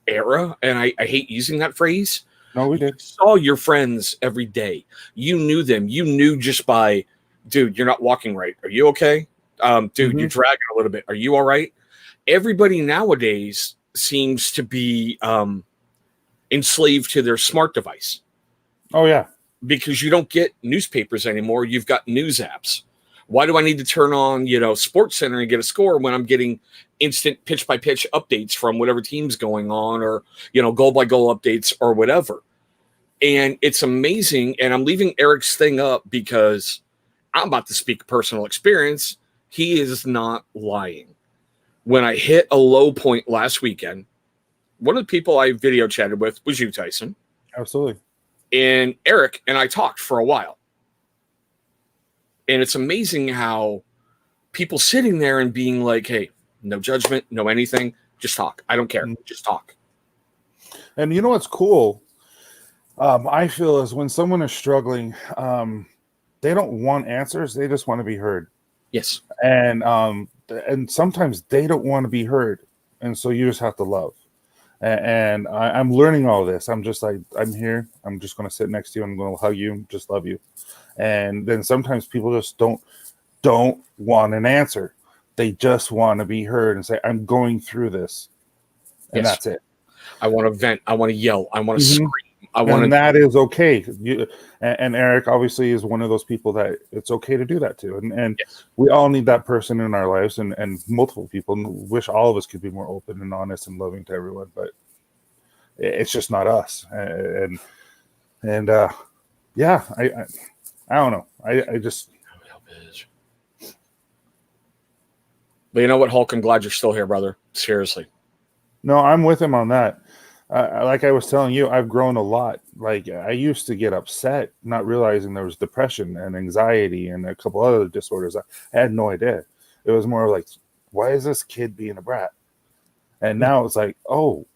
era, and I hate using that phrase. No, we did. You saw your friends every day. You knew them. You knew just by, dude, you're not walking right. Are you okay? Dude, you're dragging a little bit. Are you all right? Everybody nowadays seems to be enslaved to their smart device. Oh, yeah. Because you don't get newspapers anymore. You've got news apps. Why do I need to turn on, Sports Center and get a score when I'm getting instant pitch by pitch updates from whatever team's going on, or, goal by goal updates or whatever? And it's amazing. And I'm leaving Eric's thing up because I'm about to speak personal experience. He is not lying. When I hit a low point last weekend, one of the people I video chatted with was you, Tyson. Absolutely. And Eric and I talked for a while. And it's amazing how people sitting there and being like, hey, no judgment, no anything, just talk. I don't care. Just talk. And you know what's cool? I feel is when someone is struggling, they don't want answers. They just want to be heard. Yes. And sometimes they don't want to be heard. And so you just have to love. And I'm learning all this. I'm just like, I'm here. I'm just going to sit next to you. I'm going to hug you. Just love you. And then sometimes people just don't want an answer. They just want to be heard and say, I'm going through this. And that's it. I want to vent. I want to yell. I want to scream. And that is okay. And Eric obviously is one of those people that it's okay to do that too. And we all need that person in our lives, and multiple people. Wish all of us could be more open and honest and loving to everyone, but it's just not us. I don't know. I just. But you know what, Hulk? I'm glad you're still here, brother. Seriously. No, I'm with him on that. Like I was telling you, I've grown a lot. Like I used to get upset, not realizing there was depression and anxiety and a couple other disorders. I had no idea. It was more like, why is this kid being a brat? And now it's like, oh,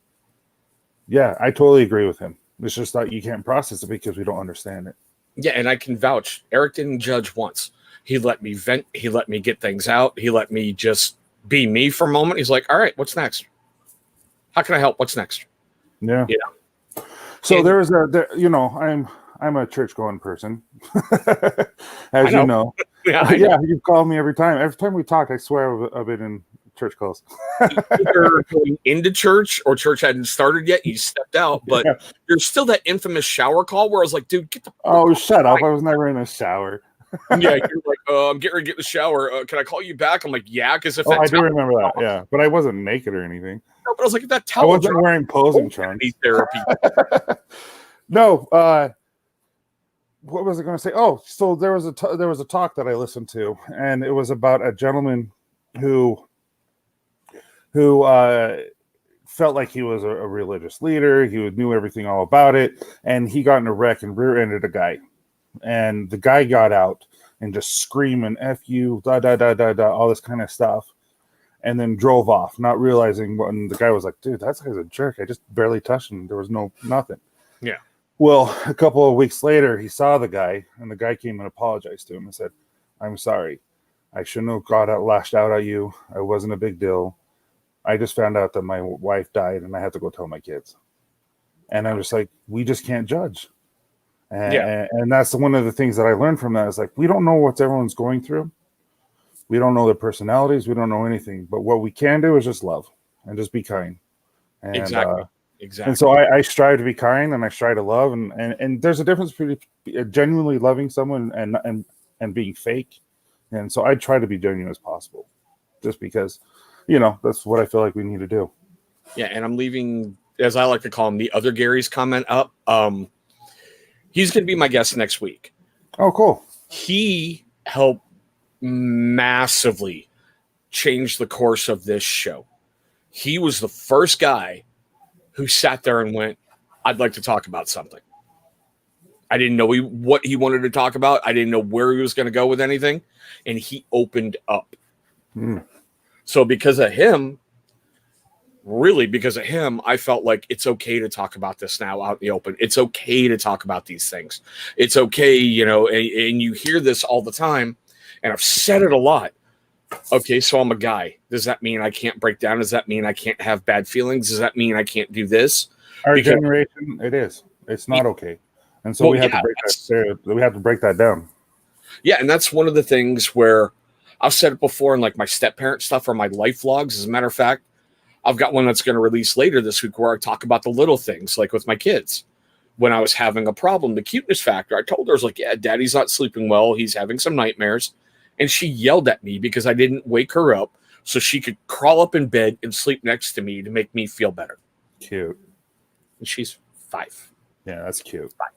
yeah, I totally agree with him. It's just that you can't process it because we don't understand it. Yeah, and I can vouch. Eric didn't judge once. He let me vent. He let me get things out. He let me just be me for a moment. He's like, all right, what's next? How can I help? What's next? Yeah. So I'm a church going person, as you know. I Yeah, you call me every time. Every time we talk, I swear I've been in church calls. either going into church or church hadn't started yet. You stepped out, but Yeah. there's still that infamous shower call where I was like, dude, get the Oh, shut up. I was never in a shower. yeah, you're like, I'm getting ready to get in the shower. Can I call you back? I'm like, yeah, because if Oh, that I do towel, remember that. Yeah, but I wasn't naked or anything. no, but I was like, if that I towel wasn't dropped, wearing posing I'm gonna trunks. need therapy. No, what was I going to say? Oh, so there was a talk that I listened to, and it was about a gentleman who felt like he was a religious leader. He knew everything all about it, and he got in a wreck and rear-ended a guy, and the guy got out and just screaming "F you," da da da da da, all this kind of stuff, and then drove off, not realizing when the guy was like, "Dude, that guy's a jerk. I just barely touched him. There was nothing." Yeah. Well, a couple of weeks later, he saw the guy, and the guy came and apologized to him and said, "I'm sorry. I shouldn't have lashed out at you. It wasn't a big deal. I just found out that my wife died, and I had to go tell my kids." And I'm just like, we just can't judge. And that's one of the things that I learned from that is like, we don't know what everyone's going through. We don't know their personalities. We don't know anything. But what we can do is just love and just be kind. And, Exactly. And so I strive to be kind and I strive to love. And there's a difference between genuinely loving someone and being fake. And so I try to be genuine as possible just because, that's what I feel like we need to do. Yeah. And I'm leaving, as I like to call him, the other Gary's comment up. He's going to be my guest next week. Oh, cool. He helped massively change the course of this show. He was the first guy who sat there and went, I'd like to talk about something. I didn't know what he wanted to talk about. I didn't know where he was going to go with anything. And he opened up. So because of him, I felt like it's okay to talk about this now out in the open. It's okay to talk about these things. It's okay, and you hear this all the time. And I've said it a lot. Okay, so I'm a guy. Does that mean I can't break down? Does that mean I can't have bad feelings? Does that mean I can't do this? Our generation, it is. It's not okay. And so we have to break that down. Yeah, and that's one of the things where I've said it before in like my step-parent stuff or my life vlogs. As a matter of fact, I've got one that's going to release later this week where I talk about the little things, like with my kids. When I was having a problem, the cuteness factor, I told her, I was like, yeah, daddy's not sleeping well. He's having some nightmares. And she yelled at me because I didn't wake her up so she could crawl up in bed and sleep next to me to make me feel better. Cute. And she's 5. Yeah, that's cute. 5.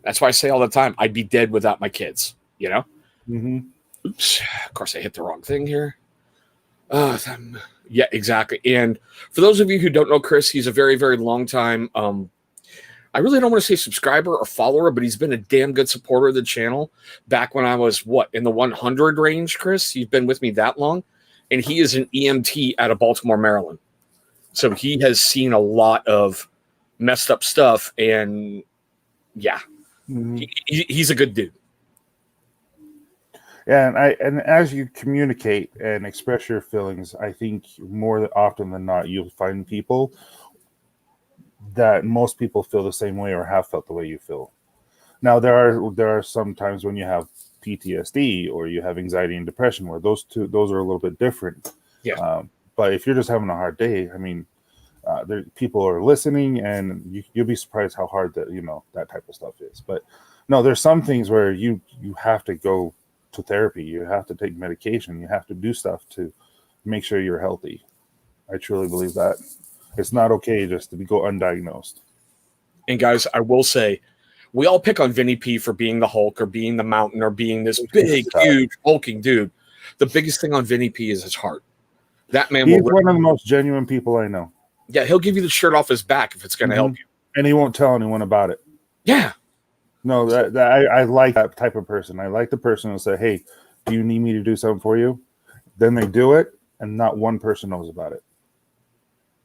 That's why I say all the time, I'd be dead without my kids, Mm-hmm. Oops. Of course, I hit the wrong thing here. Yeah, exactly. And for those of you who don't know Chris, he's a very, very long time. I really don't want to say subscriber or follower, but he's been a damn good supporter of the channel back when I was, in the 100 range, Chris. He's been with me that long. And he is an EMT out of Baltimore, Maryland. So he has seen a lot of messed up stuff. And yeah, he's a good dude. Yeah, and as you communicate and express your feelings, I think more often than not, you'll find people that most people feel the same way or have felt the way you feel. Now, there are some times when you have PTSD or you have anxiety and depression where those are a little bit different. Yeah. But if you're just having a hard day, I mean, people are listening, and you'll be surprised how hard that type of stuff is. But no, there's some things where you have to go to therapy. You have to take medication. You have to do stuff to make sure you're healthy. I truly believe that. It's not okay just to go undiagnosed. And guys, I will say, we all pick on Vinny P for being the Hulk or being the Mountain or being this big, huge, hulking dude. The biggest thing on Vinny P is his heart. That man He's one of the most genuine people I know. Yeah, he'll give you the shirt off his back if it's going to help you. And he won't tell anyone about it. Yeah. No, I like that type of person. I like the person who'll say, hey, do you need me to do something for you? Then they do it, and not one person knows about it.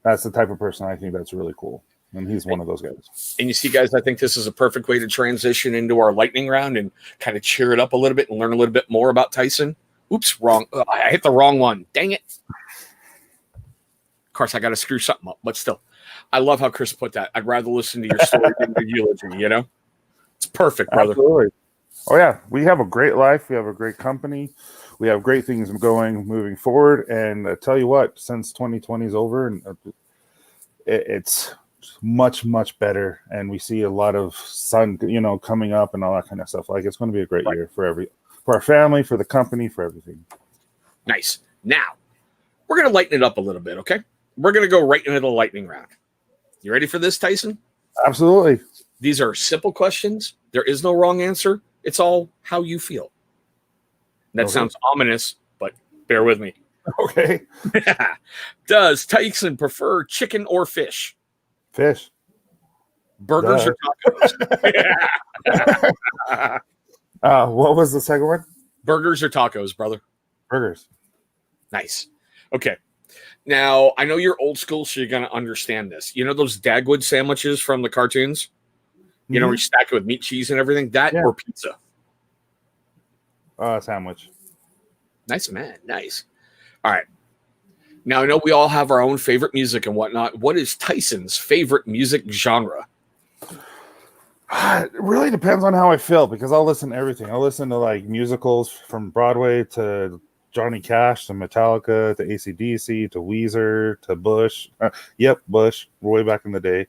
That's the type of person I think that's really cool. And he's one of those guys. And you see, guys, I think this is a perfect way to transition into our lightning round and kind of cheer it up a little bit and learn a little bit more about Tyson. Oops, wrong. I hit the wrong one. Dang it. Of course, I got to screw something up, but still. I love how Chris put that. I'd rather listen to your story than your eulogy, It's perfect, brother. Absolutely. Oh yeah, we have a great life. We have a great company. We have great things going moving forward. And I tell you what, since 2020 is over, and it's much better, and we see a lot of sun, coming up and all that kind of stuff. Like, it's going to be a great year for our family, for the company, for everything. Nice. Now we're going to lighten it up a little bit. Okay, we're going to go right into the lightning round. You ready for this, Tyson? Absolutely. These are simple questions. There is no wrong answer. It's all how you feel. That sounds ominous, but bear with me. Okay. Does Tyson prefer chicken or fish? Fish. Burgers or tacos? What was the second one? Burgers or tacos, brother? Burgers. Nice. Okay. Now, I know you're old school, so you're going to understand this. You know those Dagwood sandwiches from the cartoons? You know, where you stack it with meat, cheese, and everything? That or pizza? Sandwich. Nice, man. Nice. All right. Now, I know we all have our own favorite music and whatnot. What is Tyson's favorite music genre? It really depends on how I feel, because I'll listen to everything. I'll listen to like musicals from Broadway to Johnny Cash to Metallica to AC/DC to Weezer to Bush. Bush, way back in the day.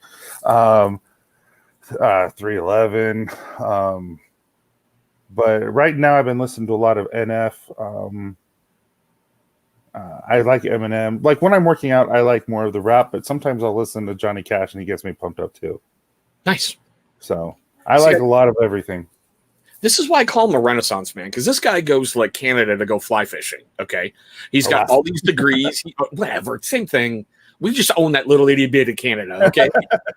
311. But right now I've been listening to a lot of NF. I like Eminem. Like, when I'm working out, I like more of the rap, but sometimes I'll listen to Johnny Cash and he gets me pumped up too. Nice. So I like a lot of everything. This is why I call him a Renaissance man, because this guy goes to like Canada to go fly fishing. Okay. He's got all these degrees, whatever, same thing. We just own that little itty bit of Canada. Okay.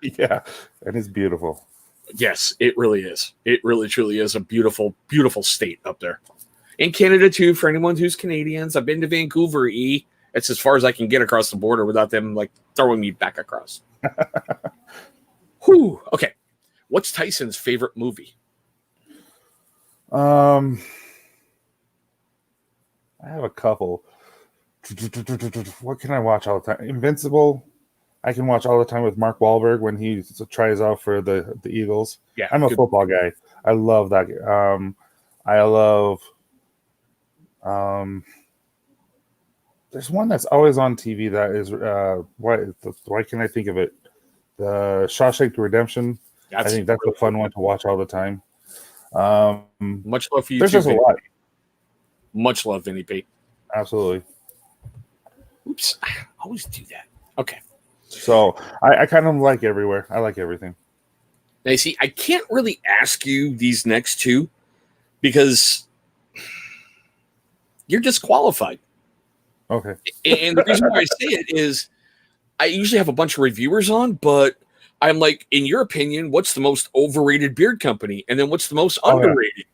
Yeah. And it's beautiful. Yes, it really is. It really, truly is a beautiful, beautiful state up there. In Canada, too, for anyone who's Canadians. I've been to Vancouver, It's as far as I can get across the border without them, like, throwing me back across. Whew. Okay. What's Tyson's favorite movie? I have a couple. What can I watch all the time? Invincible. I can watch all the time with Mark Wahlberg when he tries out for the Eagles. Yeah, I'm a football guy. I love that. I love. There's one that's always on TV that is why can't I think of it? The Shawshank Redemption. I think that's a fun one to watch all the time. Much love for you. There's just a lot. Much love, Vinny Pete. Absolutely. Oops, I always do that. Okay. So I kind of like everywhere. I like everything. Now, you see, I can't really ask you these next two because you're disqualified. Okay. And the reason why I say it is I usually have a bunch of reviewers on, but I'm like, in your opinion, what's the most overrated beard company? And then what's the most underrated?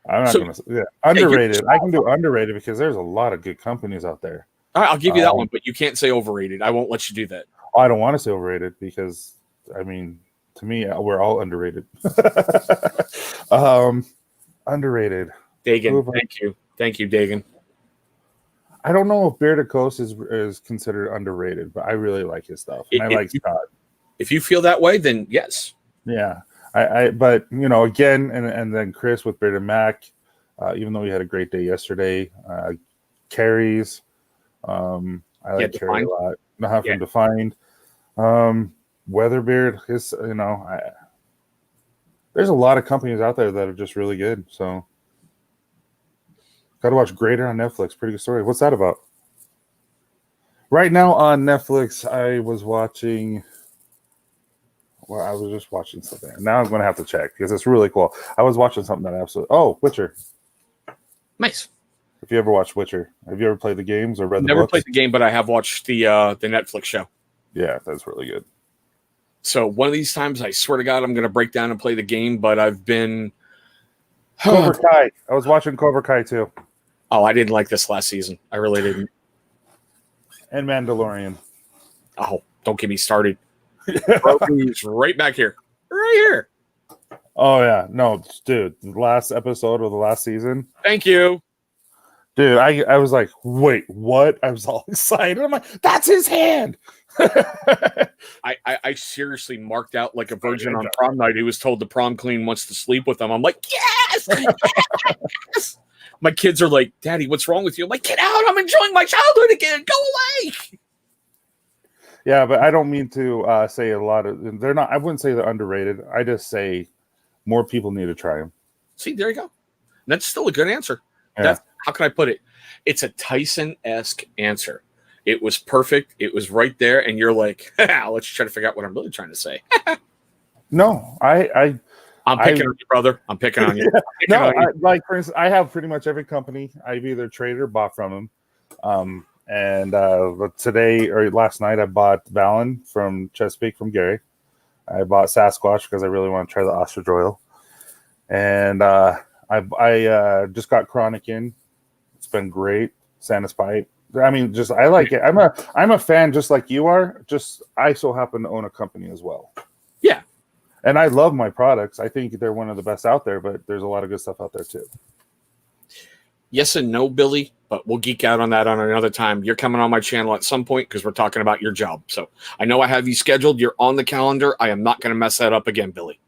I'm not going to say underrated. I can do underrated because there's a lot of good companies out there. All right, I'll give you that one, but you can't say overrated. I won't let you do that. I don't want to say overrated because, I mean, to me, we're all underrated. Underrated. Dagan, thank you. Thank you, Dagan. I don't know if Bearded Coast is considered underrated, but I really like his stuff. And I like Scott. If you feel that way, then yes. Yeah. But, again, and then Chris with Bearded Mac, even though we had a great day yesterday, Carrie's. I like Carrie a lot. Not having defined. Weatherbeard, there's a lot of companies out there that are just really good. So, got to watch Greater on Netflix. Pretty good story. What's that about? Right now on Netflix, I was just watching something. Now I'm going to have to check because it's really cool. I was watching something that Witcher. Nice. If you ever watched Witcher, have you ever played the games or read the books? Never played the game, but I have watched the Netflix show. Yeah, that's really good. So one of these times, I swear to God, I'm going to break down and play the game, but I've been... Cobra Kai. I was watching Cobra Kai too. Oh, I didn't like this last season. I really didn't. And Mandalorian. Oh, don't get me started. He's right back here. Right here. Oh, yeah. No, dude. The last episode of the last season. Thank you. Dude, I was like, wait, what? I was all excited. I'm like, that's his hand. I seriously marked out like a virgin on prom night who was told the prom queen wants to sleep with him. I'm like, yes, yes. My kids are like, Daddy, what's wrong with you? I'm like, get out. I'm enjoying my childhood again. Go away. Yeah, but I don't mean to say a lot of, they're not, I wouldn't say they're underrated. I just say more people need to try them. See, there you go. That's still a good answer. Yeah. That's, how can I put it? It's a Tyson-esque answer. It was perfect. It was right there. And you're like, let's try to figure out what I'm really trying to say. No, I'm picking on you, brother. I'm picking on you. No, like for instance, I have pretty much every company I've either traded or bought from them. And today or last night, I bought Valen from Chesapeake from Gary. I bought Sasquatch because I really want to try the ostrich oil. And I just got Chronic in. It's been great. Santa's Pipe. I mean, just I like it. I'm a fan just like you are. Just I so happen to own a company as well. Yeah. And I love my products. I think they're one of the best out there, but there's a lot of good stuff out there too. Yes and no, Billy, but we'll geek out on that on another time. You're coming on my channel at some point because we're talking about your job. So I know I have you scheduled. You're on the calendar. I am not going to mess that up again, Billy.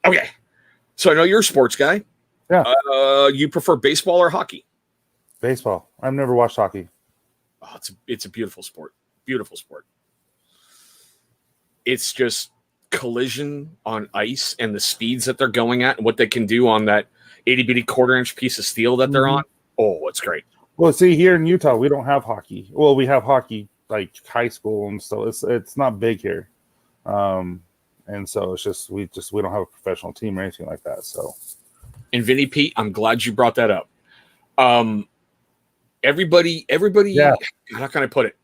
Okay. So I know you're a sports guy. Yeah. You prefer baseball or hockey? Baseball. I've never watched hockey. Oh, it's a beautiful sport. Beautiful sport. It's just collision on ice and the speeds that they're going at and what they can do on that itty bitty quarter-inch piece of steel that they're on. Oh, it's great. Well, see, here in Utah, we don't have hockey. Well, we have hockey like high school and so it's not big here. And so it's just we don't have a professional team or anything like that. So, and Vinny Pete, I'm glad you brought that up. Everybody, yeah. How can I put it?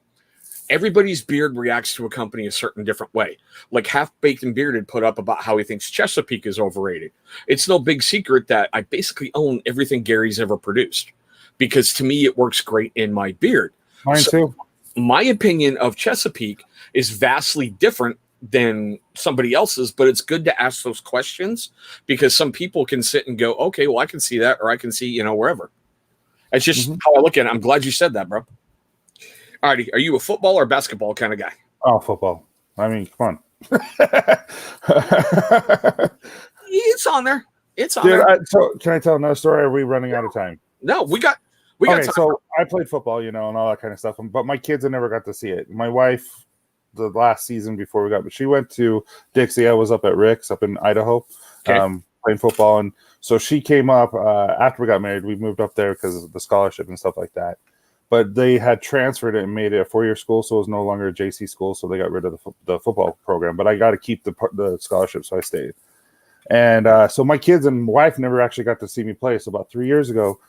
Everybody's beard reacts to a company a certain different way. Like Half Baked and Bearded put up about how he thinks Chesapeake is overrated. It's no big secret that I basically own everything Gary's ever produced because to me it works great in my beard. Mine too. My opinion of Chesapeake is vastly different than somebody else's, but it's good to ask those questions because some people can sit and go, okay, well, I can see that, or I can see, wherever. It's just how I look at it. I'm glad you said that, bro. All righty. Are you a football or basketball kind of guy? Oh, football. I mean, come on. It's on there. It's on Dude, there. so can I tell another story? Or are we running out of time? No, we got Okay, time. so I played football, and all that kind of stuff, but my kids have never got to see it. My wife, the last season before but she went to Dixie. I was up at Rick's up in Idaho, playing football, and so she came up after we got married. We moved up there because of the scholarship and stuff like that. But they had transferred it and made it a 4-year school, so it was no longer a JC school. So they got rid of the football program. But I got to keep the scholarship, so I stayed. And so my kids and wife never actually got to see me play. So about 3 years ago,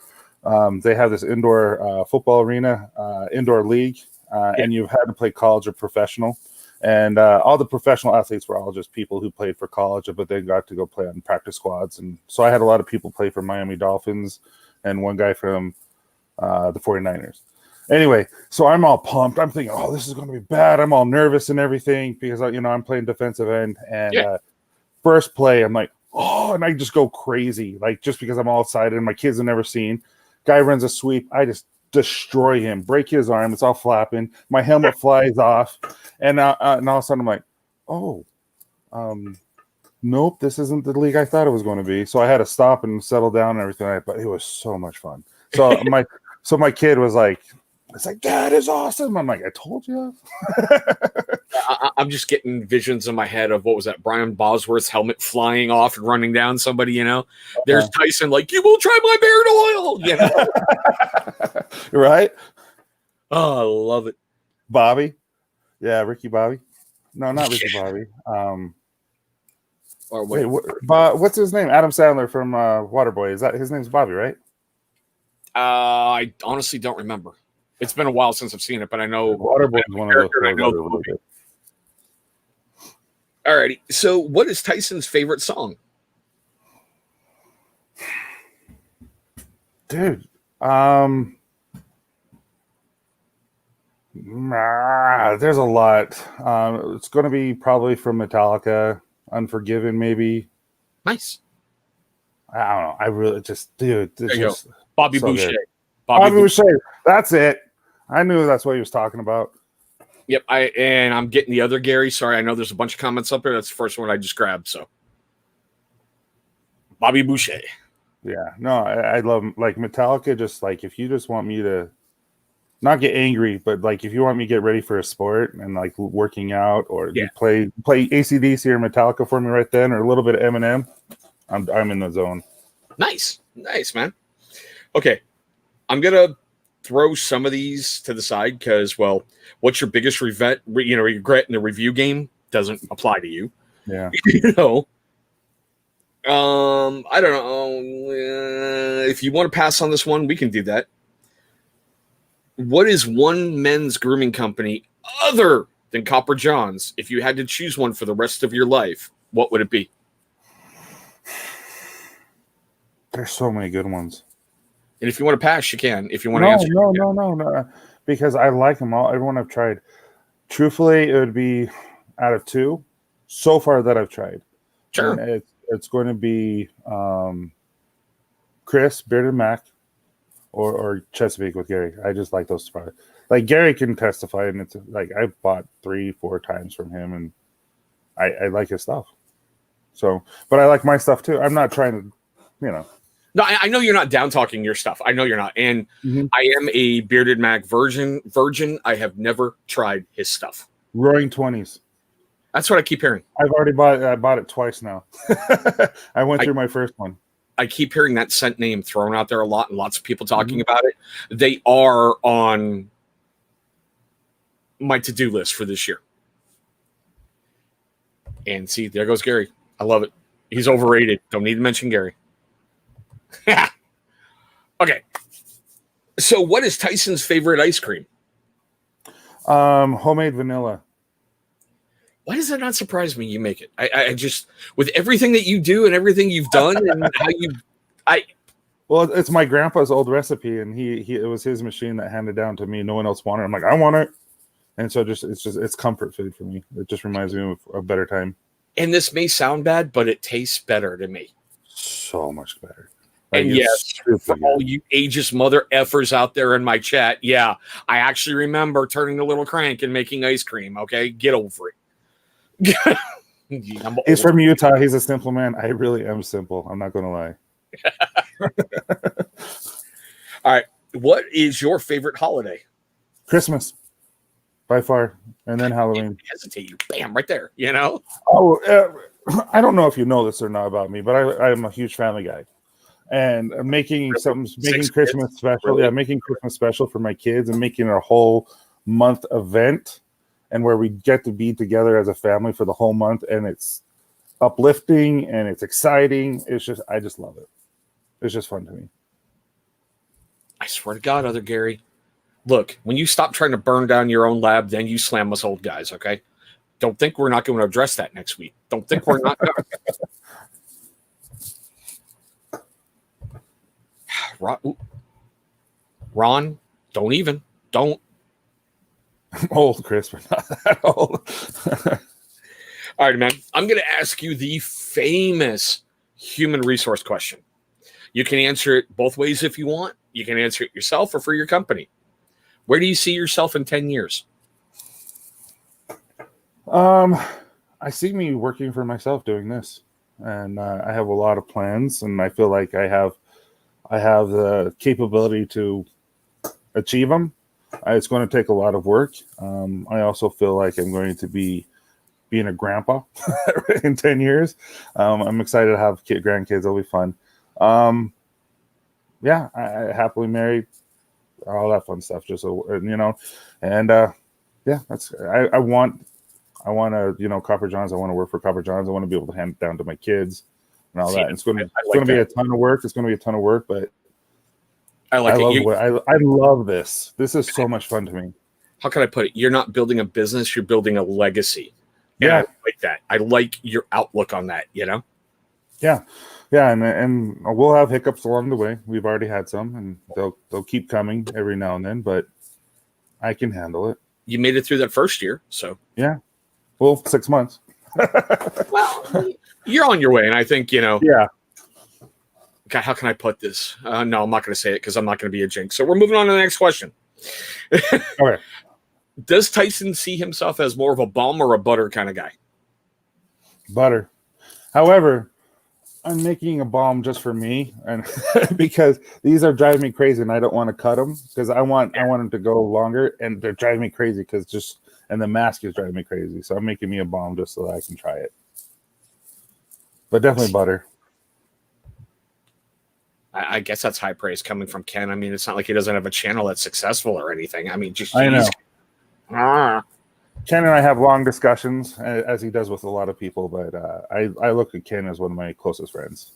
they have this indoor football arena, indoor league, and you've had to play college or professional. And all the professional athletes were all just people who played for college, but they got to go play on practice squads. And so I had a lot of people play for Miami Dolphins and one guy from the 49ers. Anyway, so I'm all pumped. I'm thinking, oh, this is going to be bad. I'm all nervous and everything because, I'm playing defensive end. And first play, I'm like, oh, and I just go crazy, like just because I'm all excited and my kids have never seen. Guy runs a sweep. I just destroy him, break his arm. It's all flapping. My helmet flies off. And all of a sudden I'm like, oh, nope, this isn't the league I thought it was going to be. So I had to stop and settle down and everything. But it was so much fun. So my kid was like, it's like, that is awesome. I'm like, I told you. I'm just getting visions in my head of what was that? Brian Bosworth's helmet flying off and running down somebody, There's Tyson like, you will try my beard oil, Right? Oh, I love it. Bobby. Yeah, Ricky Bobby. No, not Ricky Bobby. Or wait, what's his name? Adam Sandler from Waterboy. Is that his name's Bobby, right? I honestly don't remember. It's been a while since I've seen it, but I know Waterboy is one of those shows. All righty. So what is Tyson's favorite song? Dude, there's a lot. It's going to be probably from Metallica, Unforgiven, maybe. Nice. I don't know. I really just, dude, Bobby So Boucher. good. Bobby Bobby Boucher. That's it. I knew that's what he was talking about. Yep. I'm getting the other Gary. Sorry, I know there's a bunch of comments up there. That's the first one I just grabbed. So Bobby Boucher. Yeah, no, I love like Metallica. Just like if you just want me to not get angry, but like if you want me to get ready for a sport and like working out or Yeah. you play AC/DC or Metallica for me right then, or a little bit of Eminem, I'm in the zone. Nice, man. Okay, I'm gonna throw some of these to the side because, well, what's your biggest regret in the review game doesn't apply to you. Yeah. You know. I don't know. If you want to pass on this one, we can do that. What is one men's grooming company other than Copper John's? If you had to choose one for the rest of your life, what would it be? There's so many good ones. And if you want to pass, you can. If you want to answer, no, because I like them all. Everyone I've tried. Truthfully, it would be out of two so far that I've tried. Sure. And it's going to be Chris, Bearded Mac, or Chesapeake with Gary. I just like those products. Like Gary can testify, and it's like I've bought 3-4 times from him, and I like his stuff. So, but I like my stuff too. I'm not trying to, No, I know you're not down talking your stuff. I know you're not, and I am a Bearded Mac virgin. I have never tried his stuff. Roaring 20s. That's what I keep hearing. I've already bought it twice now. I went through my first one. I keep hearing that scent name thrown out there a lot, and lots of people talking about it. They are on my to-do list for this year. And see, there goes Gary. I love it. He's overrated. Don't need to mention Gary. Okay. So what is Tyson's favorite ice cream? Homemade vanilla. Why does that not surprise me? You make it. I just, with everything that you do and everything you've done and how well, it's my grandpa's old recipe, and it was his machine that handed down to me. No one else wanted it. I'm like, I want it. And so it's comfort food for me. It just reminds me of a better time. And this may sound bad, but it tastes better to me. So much better. And yes, for all you ageist mother effers out there in my chat, yeah, I actually remember turning the little crank and making ice cream. Okay, get over it. He's from Utah. He's a simple man. I really am simple. I'm not going to lie. All right. What is your favorite holiday? Christmas, by far, and then Halloween. Hesitate you, bam, right there. Oh, I don't know if you know this or not about me, but I'm a huge family guy, and making Christmas special. Really? Yeah, making Christmas special for my kids and making it a whole month event. And where we get to be together as a family for the whole month, and it's uplifting and it's exciting. I just love it. It's just fun to me. I swear to God, other Gary, look, when you stop trying to burn down your own lab, then you slam us old guys, okay? Don't think we're not going to address that next week. Don't think we're not. Ron, don't. I'm old, Chris. We're not that old. All right, man. I'm going to ask you the famous human resource question. You can answer it both ways if you want. You can answer it yourself or for your company. Where do you see yourself in 10 years? I see me working for myself doing this, and I have a lot of plans, and I feel like I have the capability to achieve them. It's going to take a lot of work. I also feel like I'm going to be being a grandpa in 10 years. I'm excited to have grandkids. It'll be fun. Yeah, I happily married, all that fun stuff. Just and yeah, I want to Copper Johns. I want to work for Copper Johns. I want to be able to hand it down to my kids and all that. And it's going to be a ton of work. It's going to be a ton of work, but I love this. This is so much fun to me. How can I put it? You're not building a business. You're building a legacy. And yeah, I like that. I like your outlook on that. Yeah, and we'll have hiccups along the way. We've already had some, and they'll keep coming every now and then. But I can handle it. You made it through that first year, so yeah. Well, 6 months. Well, you're on your way, and I think Yeah. God, how can I put this? No, I'm not going to say it because I'm not going to be a jinx. So we're moving on to the next question. Okay. Does Tyson see himself as more of a balm or a butter kind of guy? Butter. However, I'm making a balm just for me, and because these are driving me crazy, and I don't want to cut them because I want them to go longer, and they're driving me crazy and the mask is driving me crazy. So I'm making me a balm just so that I can try it. But definitely butter. I guess that's high praise coming from Ken. I mean, it's not like he doesn't have a channel that's successful or anything. I mean, just I know. Ah. Ken and I have long discussions, as he does with a lot of people, but I look at Ken as one of my closest friends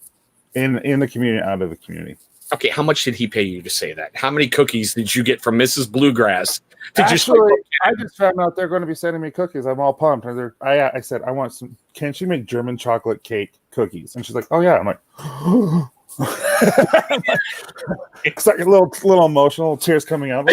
in the community, out of the community. Okay, how much did he pay you to say that? How many cookies did you get from Mrs. Bluegrass? Actually, I just found out they're going to be sending me cookies. I'm all pumped. I said, I want some. Can she make German chocolate cake cookies? And she's like, oh yeah. I'm like, it's like a little emotional, tears coming out.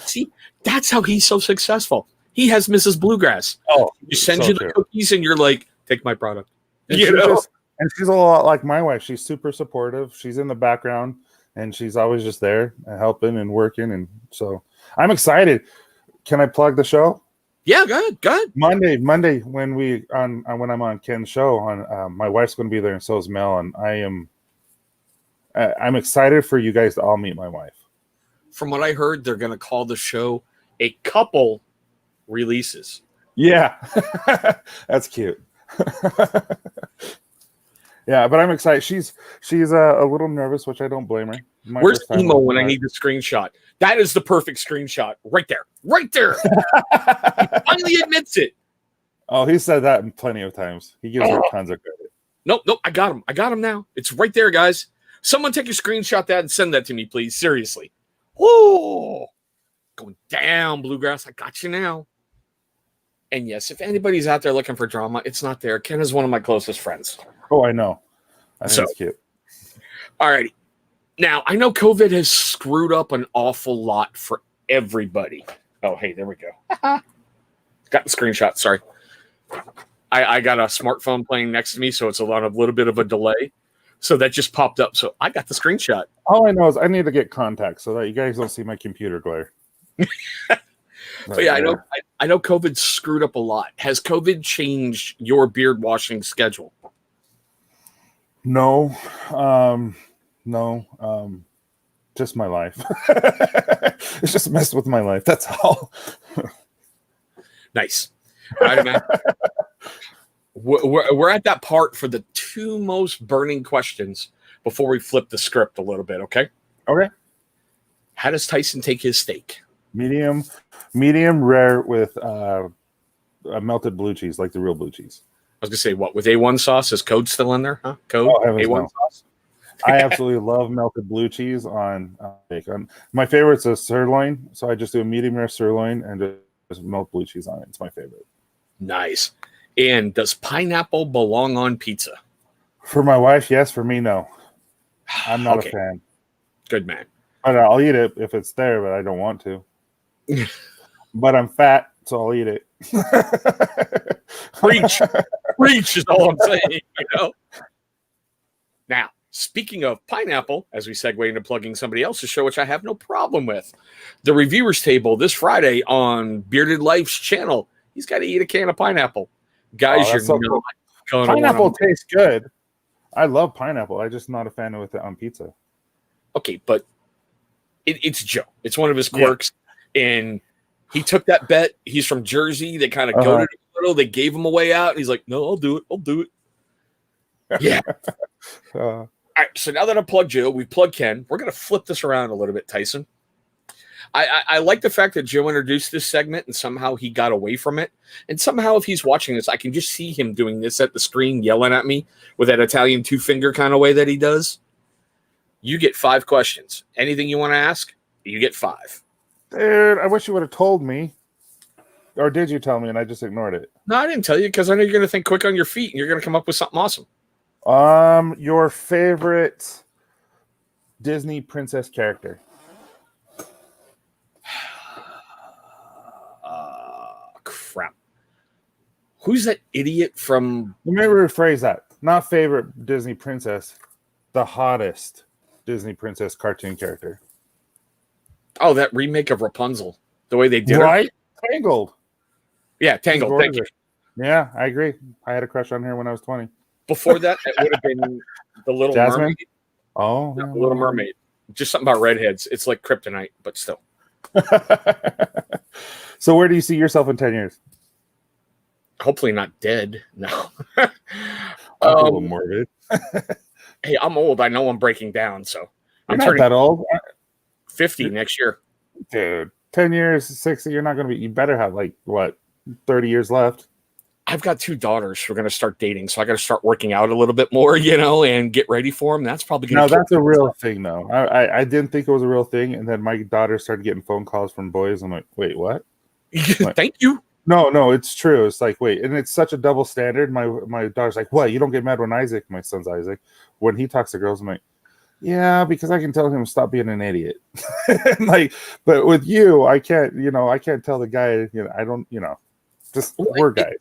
See, that's how he's so successful. He has Mrs. Bluegrass. Oh, you send you the cookies, and you're like, take my product. And she's a lot like my wife. She's super supportive. She's in the background, and she's always just there and helping and working. And so I'm excited. Can I plug the show? Yeah, good. Monday when when I'm on Ken's show, on my wife's going to be there, and so is Mel, and I'm excited for you guys to all meet my wife. From what I heard, they're going to call the show a couple releases. Yeah, that's cute. Yeah, but I'm excited. She's a little nervous, which I don't blame her. Where's emo when I need the screenshot? That is the perfect screenshot. Right there. He finally admits it. Oh, he said that plenty of times. He gives her tons of credit. Nope. I got him now. It's right there, guys. Someone take a screenshot of that and send that to me, please. Seriously. Oh, going down, Bluegrass. I got you now. And yes, if anybody's out there looking for drama, it's not there. Ken is one of my closest friends. Oh, I know. I think it's cute. All right. Now, I know COVID has screwed up an awful lot for everybody. Oh, hey, there we go. Got the screenshot. Sorry. I got a smartphone playing next to me, so it's a little bit of a delay. So that just popped up. So I got the screenshot. All I know is I need to get contacts so that you guys don't see my computer glare. But yeah, I know COVID screwed up a lot. Has COVID changed your beard washing schedule? No. Just my life. It's just messed with my life. That's all. Nice. All right, man. We're at that part for the two most burning questions before we flip the script a little bit, okay? Okay. How does Tyson take his steak? Medium rare with melted blue cheese, like the real blue cheese. I was going to say, what, with A1 sauce? Is Code still in there? Huh? Code? A1 sauce? I absolutely love melted blue cheese on bacon. My favorite's a sirloin, so I just do a medium rare sirloin and just melt blue cheese on it. It's my favorite. Nice. And does pineapple belong on pizza? For my wife, yes. For me, no. I'm not a fan. Good man. But I'll eat it if it's there, but I don't want to. But I'm fat, so I'll eat it. Preach is all I'm saying, you know? Now, speaking of pineapple, as we segue into plugging somebody else's show, which I have no problem with, the Reviewers Table this Friday on Bearded Life's channel. He's got to eat a can of pineapple. Guys, you're so not cool. Pineapple tastes good. I love pineapple. I'm just not a fan of it on pizza. Okay, but it's Joe. It's one of his quirks. Yeah. And he took that bet. He's from Jersey. They kind of goaded him a little. They gave him a way out. And he's like, no, I'll do it. Yeah. All right, so now that I plugged Joe, we plugged Ken. We're going to flip this around a little bit, Tyson. I like the fact that Joe introduced this segment and somehow he got away from it. And somehow if he's watching this, I can just see him doing this at the screen, yelling at me with that Italian two-finger kind of way that he does. You get 5 questions. Anything you want to ask, you get 5. Dude, I wish you would have told me. Or did you tell me and I just ignored it? No, I didn't tell you because I know you're going to think quick on your feet and you're going to come up with something awesome. Your favorite Disney princess character? Crap. Who's that idiot from? Let me rephrase that. Not favorite Disney princess, the hottest Disney princess cartoon character. Oh, that remake of Rapunzel. The way they did Right? her. Tangled. Yeah, Tangled. Thank you. Yeah, I agree. I had a crush on her when I was 20. Before that, it would have been the Little Jasmine? Mermaid. Oh, The Little Mermaid. Just something about redheads. It's like kryptonite, but still. So where do you see yourself in 10 years? Hopefully not dead. No. That's a little morbid. Hey, I'm old. I know I'm breaking down, so I'm I'm not turning that old. 50 next year. Dude, 10 years, 60, you're not going to be, you better have like, what, 30 years left? I've got 2 daughters who are going to start dating, so I got to start working out a little bit more, and get ready for them. That's probably going to. No, that's a real thing, though. I didn't think it was a real thing, and then my daughter started getting phone calls from boys. I'm like, wait, what? Thank you. No, it's true. It's like, wait, and it's such a double standard. My daughter's like, what? You don't get mad when Isaac, my son's Isaac, when he talks to girls. I'm like, yeah, because I can tell him to stop being an idiot. Like, but with you, I can't. I can't tell the guy. I don't. Just we're guys.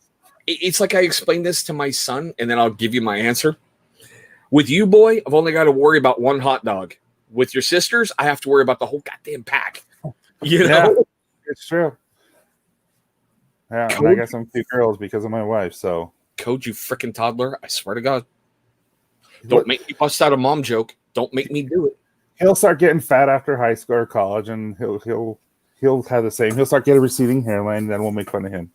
It's like I explained this to my son, and then I'll give you my answer. With you, boy, I've only got to worry about one hot dog. With your sisters, I have to worry about the whole goddamn pack. Yeah, it's true. Yeah, and I got some cute girls because of my wife. So, Code, you freaking toddler! I swear to God, don't make me bust out a mom joke. Don't make me do it. He'll start getting fat after high school or college, and he'll have the same. He'll start getting a receding hairline, and then we'll make fun of him.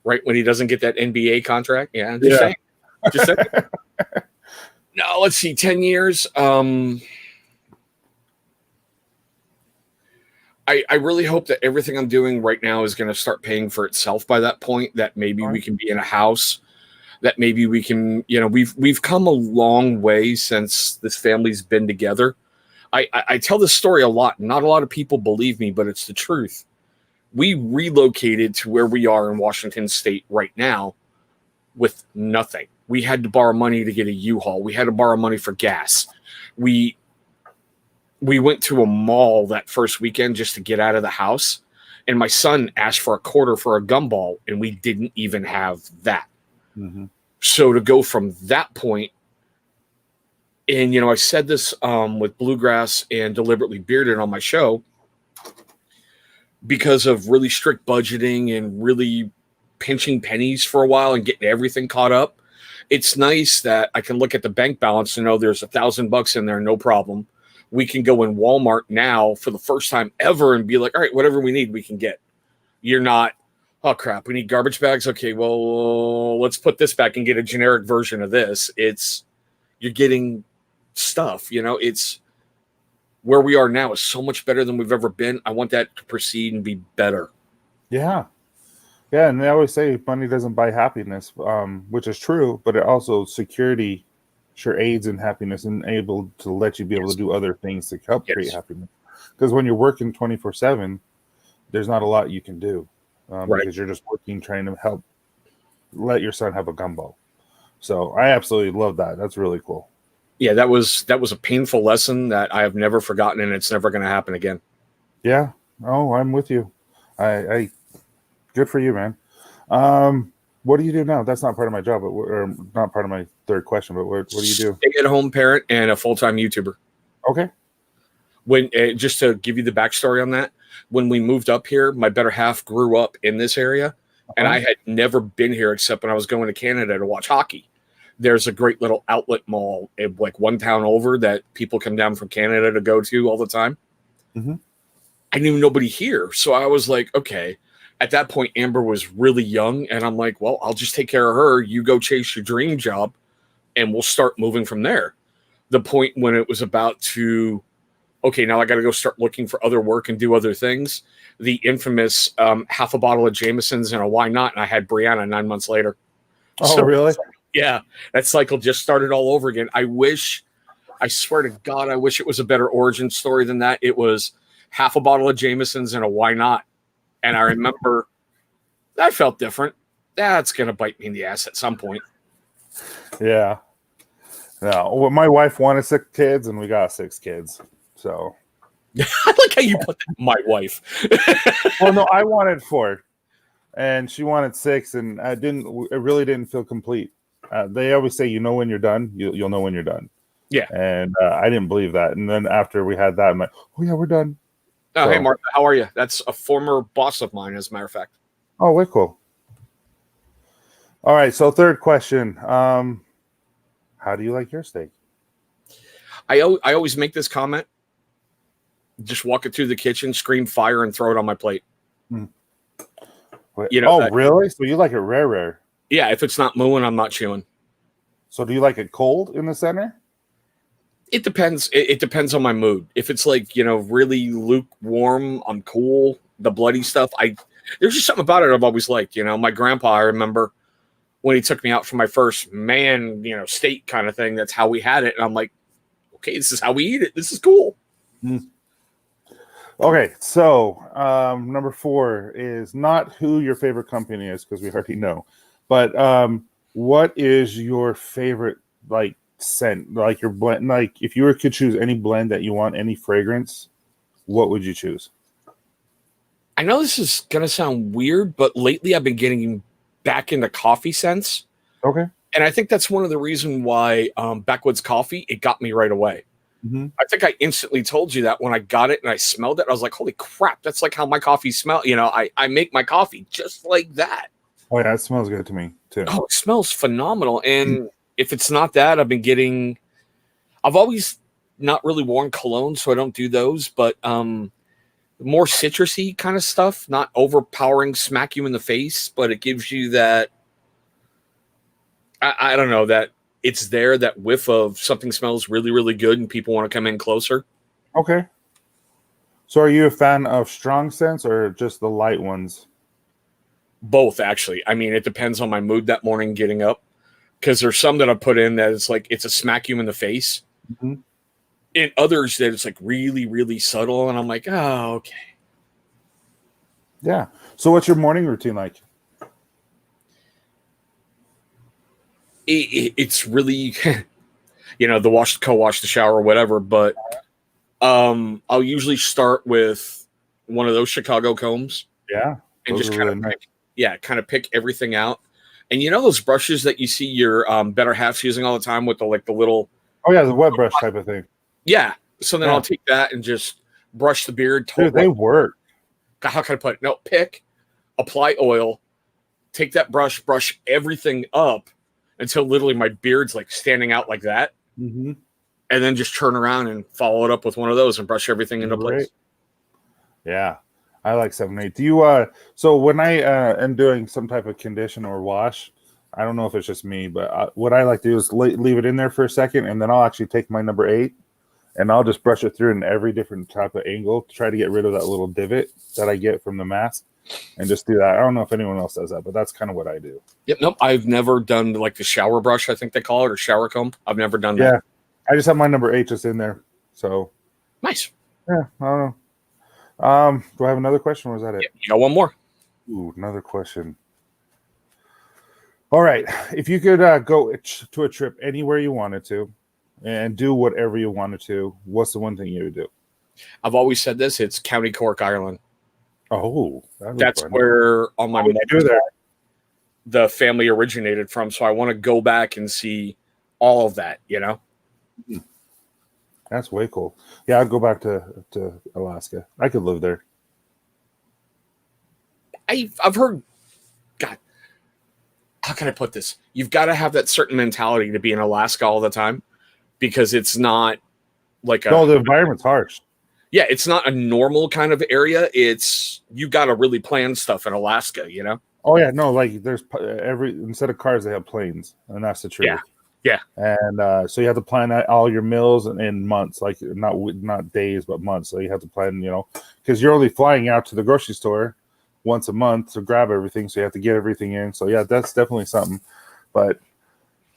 Right when he doesn't get that NBA contract. Yeah, just saying. Just saying. No, let's see. 10 years. I really hope that everything I'm doing right now is going to start paying for itself by that point, that maybe we can be in a house, that maybe we can, we've come a long way since this family's been together. I tell this story a lot. Not a lot of people believe me, but it's the truth. We relocated to where we are in Washington State right now with nothing. We had to borrow money to get a U-Haul. We had to borrow money for gas. We went to a mall that first weekend just to get out of the house. And my son asked for a quarter for a gumball, and we didn't even have that. Mm-hmm. So to go from that point, and, I said this with Bluegrass and Deliberately Bearded on my show, because of really strict budgeting and really pinching pennies for a while and getting everything caught up. It's nice that I can look at the bank balance and know there's $1,000 in there, no problem. We can go in Walmart now for the first time ever and be like, all right, whatever we need, we can get. You're not, oh crap, we need garbage bags. Okay, well, let's put this back and get a generic version of this. You're getting stuff, it's where we are now is so much better than we've ever been. I want that to proceed and be better. Yeah. Yeah. And they always say money doesn't buy happiness, which is true, but it also security sure aids in happiness and able to let you be able to do other things to help create happiness. Because when you're working 24/7, there's not a lot you can do because you're just working, trying to help let your son have a gumball. So I absolutely love that. That's really cool. Yeah, that was a painful lesson that I have never forgotten, and it's never going to happen again. Yeah. Oh, I'm with you. I good for you, man. What do you do now? That's not part of my job, or not part of my third question. But what do you do? Stay-at-home parent and a full-time YouTuber. Okay. When just to give you the backstory on that, when we moved up here, my better half grew up in this area, and I had never been here except when I was going to Canada to watch hockey. There's a great little outlet mall, like one town over, that people come down from Canada to go to all the time. Mm-hmm. I knew nobody here. So I was like, okay. At that point, Amber was really young. And I'm like, well, I'll just take care of her. You go chase your dream job and we'll start moving from there. The point when it was about to, okay, now I got to go start looking for other work and do other things. The infamous half a bottle of Jameson's and a why not. And I had Brianna 9 months later. Oh, really? Yeah, that cycle just started all over again. I swear to God, I wish it was a better origin story than that. It was half a bottle of Jameson's and a why not. And I remember that felt different. That's going to bite me in the ass at some point. Yeah. No, well, my wife wanted 6 kids and we got 6 kids. So I like how you put that, my wife. Well, no, I wanted 4. and she wanted 6, and it really didn't feel complete. They always say, when you're done, you'll know when you're done. Yeah. And I didn't believe that. And then after we had that, I'm like, oh yeah, we're done. Oh, hey Martha, how are you? That's a former boss of mine, as a matter of fact. Oh, way cool. All right, so third question. How do you like your steak? I always make this comment. Just walk it through the kitchen, scream fire, and throw it on my plate. Wait, really? So you like it rare? Yeah, if it's not mooing, I'm not chewing. So do you like it cold in the center? It depends. It depends on my mood. If it's like, really lukewarm, I'm cool. The bloody stuff, there's just something about it I've always liked. My grandpa, I remember when he took me out for my first steak kind of thing, that's how we had it. And I'm like, okay, this is how we eat it. This is cool. Okay, so number 4 is not who your favorite company is, because we already know. But what is your favorite scent, like your blend? Like if you could choose any blend that you want, any fragrance, what would you choose? I know this is gonna sound weird, but lately I've been getting back into coffee scents. Okay. And I think that's one of the reasons why Backwoods Coffee, it got me right away. Mm-hmm. I think I instantly told you that when I got it and I smelled it, I was like, holy crap, that's like how my coffee smells. I make my coffee just like that. Oh yeah, it smells good to me too. Oh, it smells phenomenal. And if it's not that, I've always not really worn cologne, so I don't do those, but more citrusy kind of stuff, not overpowering, smack you in the face, but it gives you that, I don't know, that it's there, that whiff of something smells really, really good and people want to come in closer. Okay. So are you a fan of strong scents or just the light ones? Both, actually. I mean, it depends on my mood that morning getting up, because there's some that I put in that it's like, it's a smack you in the face. Mm-hmm. And others that it's like really, really subtle. And I'm like, oh, okay. Yeah. So what's your morning routine like? It's really, the co-wash, the shower, whatever. But I'll usually start with one of those Chicago combs. Yeah. And just kind of pick everything out. And those brushes that you see your better halves using all the time with the little. Oh yeah, the wet brush type of thing. Yeah. So then I'll take that and just brush the beard. Dude, they work. How can I put it? No, pick, apply oil, take that brush everything up until literally my beard's like standing out like that. Mm-hmm. And then just turn around and follow it up with one of those and brush everything into place. Yeah. I like 7-8. Do you so when I am doing some type of condition or wash, I don't know if it's just me, but what I like to do is leave it in there for a second, and then I'll actually take my number 8 and I'll just brush it through in every different type of angle to try to get rid of that little divot that I get from the mask, and just do that. I don't know if anyone else does that, but that's kind of what I do. Yep. Nope. I've never done like the shower brush, I think they call it, or shower comb. I've never done that. Yeah. I just have my number 8 just in there. So nice. Yeah. I don't know. Do I have another question, or was that it? Yeah, you got one more. Ooh, another question. All right. If you could go to a trip anywhere you wanted to and do whatever you wanted to, what's the one thing you would do? I've always said this. It's County Cork, Ireland. Oh, that's fun. where on my mother's side, the family originated from. So I want to go back and see all of that, That's way cool. Yeah, I'd go back to Alaska. I could live there. I've heard, God, how can I put this? You've got to have that certain mentality to be in Alaska all the time, because it's not like the environment's harsh. Yeah, it's not a normal kind of area. You got to really plan stuff in Alaska, Oh yeah, no, like there's instead of cars they have planes, and that's the truth. Yeah. And so you have to plan out all your meals in months, like not days, but months. So you have to plan, because you're only flying out to the grocery store once a month to grab everything. So you have to get everything in. So yeah, that's definitely something. But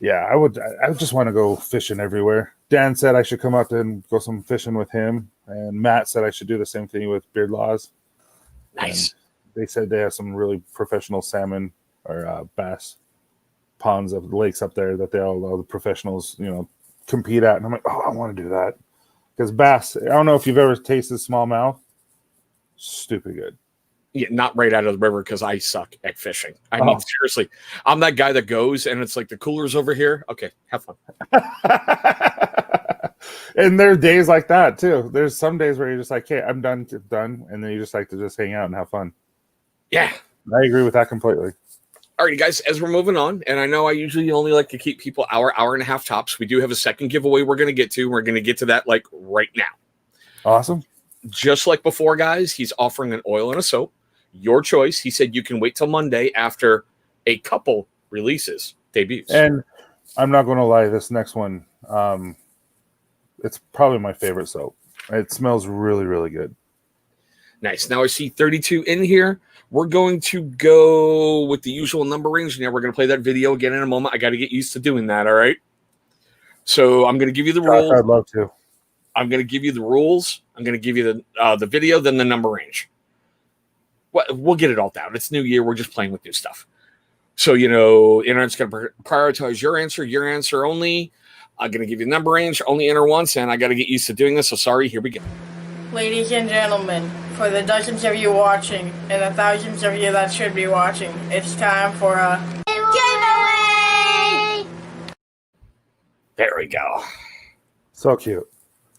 yeah, I would just want to go fishing everywhere. Dan said I should come out and go some fishing with him, and Matt said I should do the same thing with Beard Laws. Nice. And they said they have some really professional salmon or bass ponds of lakes up there that all the professionals compete at, and I'm like, oh, I want to do that, because bass, I don't know if you've ever tasted smallmouth. Stupid good. Yeah, not right out of the river because I suck at fishing. I mean, seriously, I'm that guy that goes and it's like the cooler's over here. Okay, have fun. And there are days like that too. There's some days where you're just like, "Hey, I'm done, and then you just like to just hang out and have fun." Yeah, I agree with that completely. All right, guys, as we're moving on, and I know I usually only like to keep people hour and a half tops. We do have a second giveaway we're going to get to. We're going to get to that like right now. Awesome. Just like before, guys, he's offering an oil and a soap. Your choice. He said you can wait till Monday after a couple releases, debuts. And I'm not going to lie, this next one, it's probably my favorite soap. It smells really, really good. Nice. Now I see 32 in here. We're going to go with the usual number range. Now we're going to play that video again in a moment. I got to get used to doing that. All right. So I'm going to give you the rules. I'd love to. I'm going to give you the rules. I'm going to give you the video, then the number range. We'll get it all down. It's New Year. We're just playing with new stuff. So, internet's going to prioritize your answer only. I'm going to give you the number range, only enter once, and I got to get used to doing this. So sorry, here we go. Ladies and gentlemen, for the dozens of you watching and the thousands of you that should be watching, it's time for a giveaway! There we go. So cute.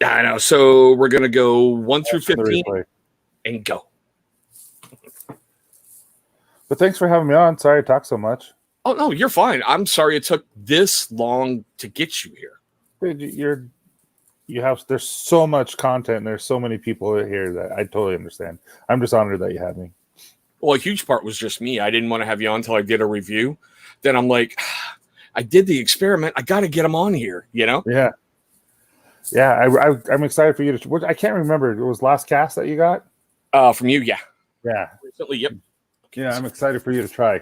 I know. So we're going to go 1 through 15 and go. But thanks for having me on. Sorry I talk so much. Oh, no, you're fine. I'm sorry it took this long to get you here. Dude, there's so much content and there's so many people here that I totally understand. I'm just honored that you had me. Well, a huge part was just me. I didn't want to have you on until I did a review. Then I'm like, I did the experiment. I got to get him on here, Yeah. I'm excited for you to. I can't remember. It was last cast that you got? From you, yeah. Yeah. Recently, yep. Okay, yeah, I'm excited for you to try.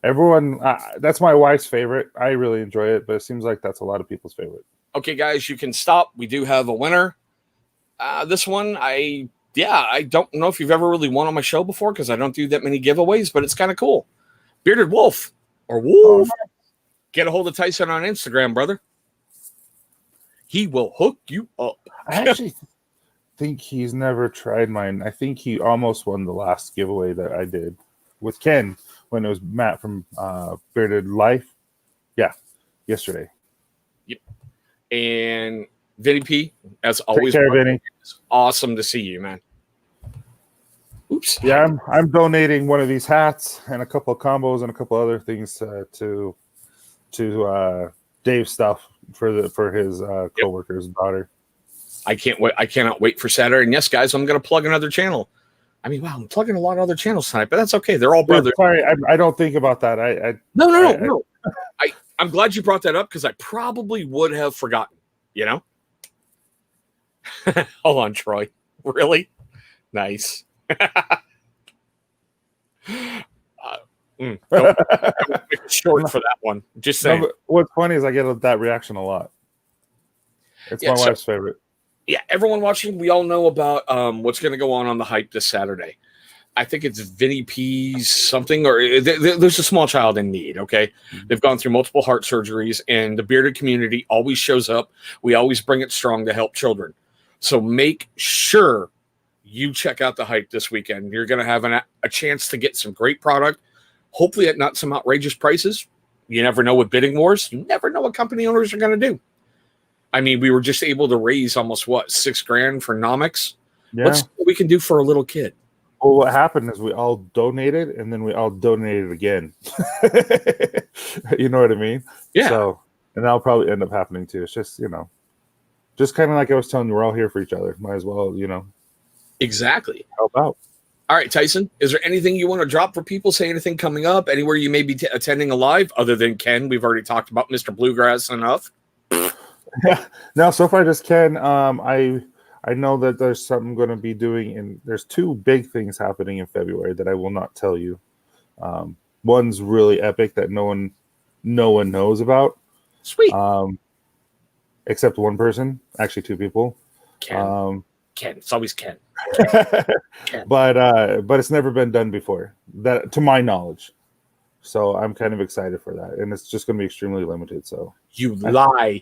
Everyone, that's my wife's favorite. I really enjoy it, but it seems like that's a lot of people's favorite. Okay, guys, you can stop. We do have a winner. This one, I don't know if you've ever really won on my show before because I don't do that many giveaways, but it's kind of cool. Bearded Wolf or Wolf. Oh, get a hold of Tyson on Instagram, brother. He will hook you up. I actually think he's never tried mine. I think he almost won the last giveaway that I did with Ken when it was Matt from Bearded Life. Yeah, yesterday. Yep. And Vinny P, as always, take care, Vinny. It's awesome to see you, man. Oops. Yeah, I'm donating one of these hats and a couple of combos and a couple other things to Dave's stuff for his coworker's daughter. I can't wait. I cannot wait for Saturday. And yes, guys, I'm going to plug another channel. I mean, wow, I'm plugging a lot of other channels tonight, but that's okay. They're all brothers. Sorry, I don't think about that. No. I'm glad you brought that up because I probably would have forgotten, Hold on, Troy. Really? Nice. Don't make it short for that one. Just saying. No, what's funny is I get that reaction a lot. It's my wife's favorite. Yeah, everyone watching, we all know about what's going to go on the hype this Saturday. I think it's Vinny P's something, or there's a small child in need, okay? Mm-hmm. They've gone through multiple heart surgeries, and the bearded community always shows up. We always bring it strong to help children. So make sure you check out the hype this weekend. You're going to have a chance to get some great product, hopefully at not some outrageous prices. You never know with bidding wars. You never know what company owners are going to do. I mean, we were just able to raise almost $6,000 for Nomics. Yeah. What's what we can do for a little kid? Well, what happened is we all donated, and then we all donated again. You know what I mean? Yeah. So, and that'll probably end up happening too. It's just just kind of like I was telling you, we're all here for each other. Might as well, Exactly. help out. All right, Tyson, is there anything you want to drop for people? Say anything coming up? Anywhere you may be attending a live other than Ken? We've already talked about Mr. Bluegrass enough. Yeah. No, so far just Ken. I know that there's something going to be doing, and there's two big things happening in February that I will not tell you. One's really epic that no one knows about. Sweet. Except one person, actually two people. Ken. It's always Ken. Ken. But it's never been done before, that to my knowledge. So I'm kind of excited for that, and it's just going to be extremely limited. So you lie.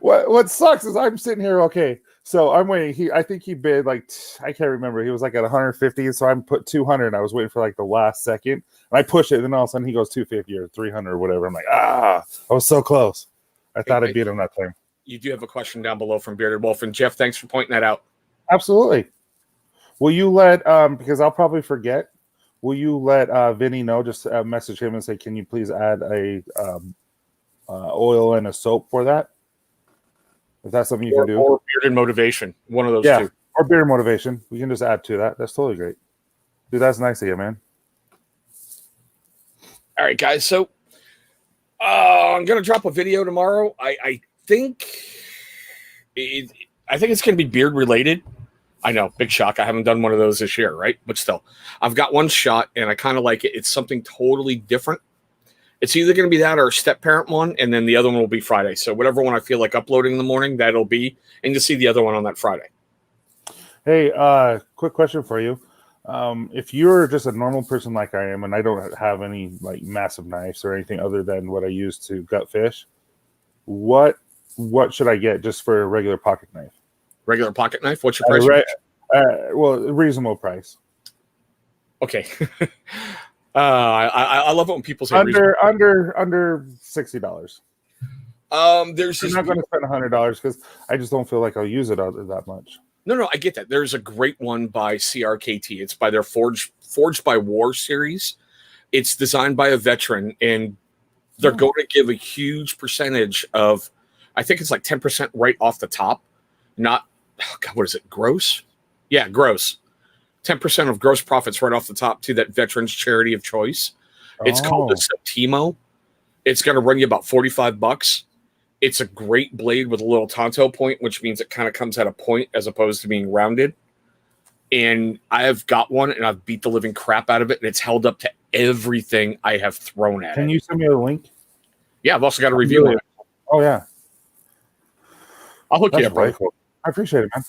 What sucks is I'm sitting here. Okay, So I'm waiting. I think he bid like I can't remember. He was like at 150, so I put 200. I was waiting for like the last second, and I push it, and then all of a sudden he goes 250 or 300 or whatever. I'm like, I was so close. I thought I beat him that time. You do have a question down below from Bearded Wolf, and Jeff, thanks for pointing that out. Absolutely. Will you let because I'll probably forget. Will you let Vinny know? Just message him and say, can you please add a oil and a soap for that? If that's something you can do. Or Bearded Motivation. One of those two. Or Bearded Motivation. We can just add to that. That's totally great. Dude, that's nice of you, man. All right, guys. So I'm going to drop a video tomorrow. I think it's going to be beard related. I know, big shock. I haven't done one of those this year, right? But still, I've got one shot, and I kind of like it. It's something totally different. It's either going to be that or a step-parent one, and then the other one will be Friday. So whatever one I feel like uploading in the morning, that'll be, and you'll see the other one on that Friday. Hey, quick question for you. If you're just a normal person like I am, and I don't have any like massive knives or anything other than what I use to gut fish, what should I get just for a regular pocket knife? Regular pocket knife? What's your price? Well, reasonable price. Okay. I love it when people say under $60. There's I'm not going to spend $100 because I just don't feel like I'll use it that much. No, I get that. There's a great one by CRKT. It's by their Forged by War series. It's designed by a veteran, and they're going to give a huge percentage of, I think it's like 10% right off the top. Not, what is it, gross? Yeah, gross. 10% of gross profits right off the top to that veterans charity of choice. It's called the Septimo. It's going to run you about $45. It's a great blade with a little tanto point, which means it kind of comes at a point as opposed to being rounded. And I've got one, and I've beat the living crap out of it, and it's held up to everything I have thrown at it. Can you send me a link? Yeah, I've also got a review on it. Oh, yeah. I'll hook you up, right? Cool. I appreciate it, man.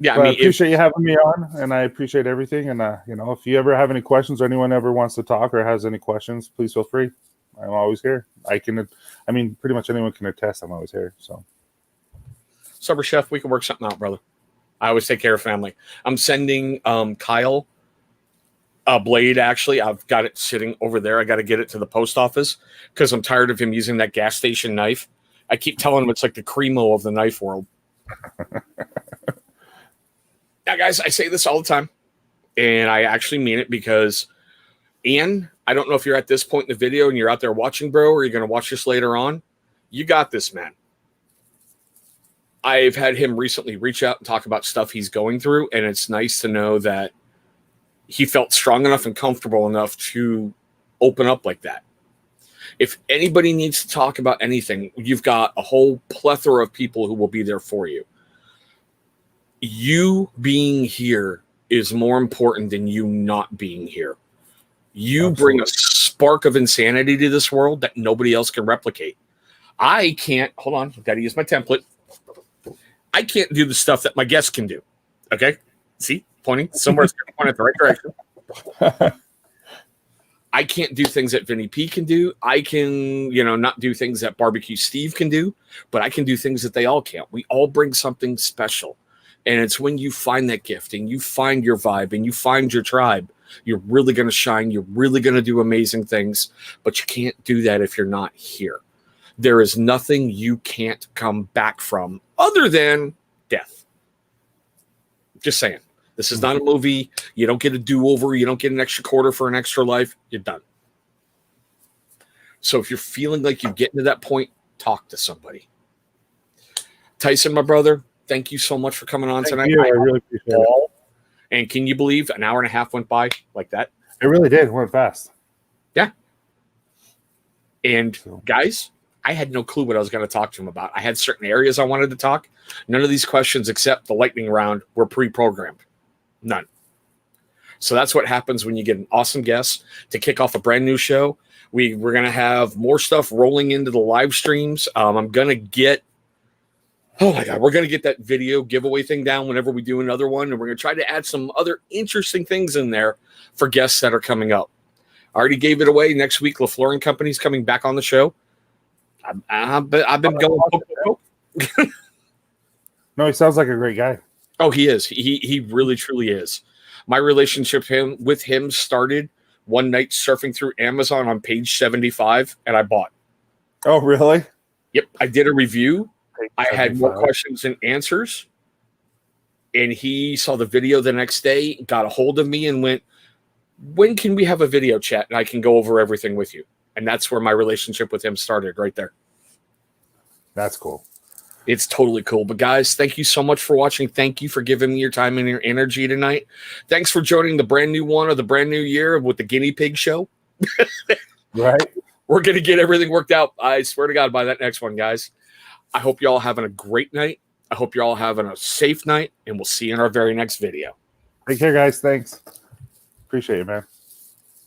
Yeah, I appreciate you having me on, and I appreciate everything. And if you ever have any questions or anyone ever wants to talk or has any questions, please feel free. I'm always here. pretty much anyone can attest I'm always here. So, Sober Chef, we can work something out, brother. I always take care of family. I'm sending Kyle a blade, actually. I've got it sitting over there. I got to get it to the post office because I'm tired of him using that gas station knife. I keep telling him it's like the Cremo of the knife world. Now, guys, I say this all the time, and I actually mean it because, Ian, I don't know if you're at this point in the video and you're out there watching, bro, or you're going to watch this later on. You got this, man. I've had him recently reach out and talk about stuff he's going through, and it's nice to know that he felt strong enough and comfortable enough to open up like that. If anybody needs to talk about anything, you've got a whole plethora of people who will be there for you. You being here is more important than you not being here. You bring a spark of insanity to this world that nobody else can replicate. I can't, hold on, I've got to use my template. I can't do the stuff that my guests can do. Okay? See? Pointing somewhere, pointing the right direction. I can't do things that Vinny P can do. I can, not do things that Barbecue Steve can do, but I can do things that they all can't. We all bring something special. And it's when you find that gift and you find your vibe and you find your tribe, you're really going to shine. You're really going to do amazing things, but you can't do that if you're not here. There is nothing you can't come back from other than death. Just saying. This is not a movie. You don't get a do-over. You don't get an extra quarter for an extra life. You're done. So if you're feeling like you're getting to that point, talk to somebody. Tyson, my brother, thank you so much for coming on tonight. I really appreciate it. And can you believe an hour and a half went by like that? It really did. It went fast. Yeah. And guys, I had no clue what I was going to talk to him about. I had certain areas I wanted to talk. None of these questions except the lightning round were pre-programmed. None. So that's what happens when you get an awesome guest to kick off a brand new show. We're going to have more stuff rolling into the live streams. I'm going to get, oh my God, we're going to get that video giveaway thing down whenever we do another one. And we're going to try to add some other interesting things in there for guests that are coming up. I already gave it away. Next week, LaFleur and Company's coming back on the show. I've been going. No, he sounds like a great guy. Oh, he is. He really truly is. My relationship with him started one night surfing through Amazon on page 75, and I bought. Oh, really? Yep, I did a review. I had more 75. questions than answers, and he saw the video the next day, got a hold of me, and went, "When can we have a video chat and I can go over everything with you?" And that's where my relationship with him started, right there. That's cool. It's totally cool. But guys, thank you so much for watching. Thank you for giving me your time and your energy tonight. Thanks for joining the brand new one of the brand new year with the Guinea Pig Show. Right? We're going to get everything worked out. I swear to God, by that next one, guys. I hope you all having a great night. I hope you're all having a safe night, and we'll see you in our very next video. Take care, guys. Thanks. Appreciate it, man.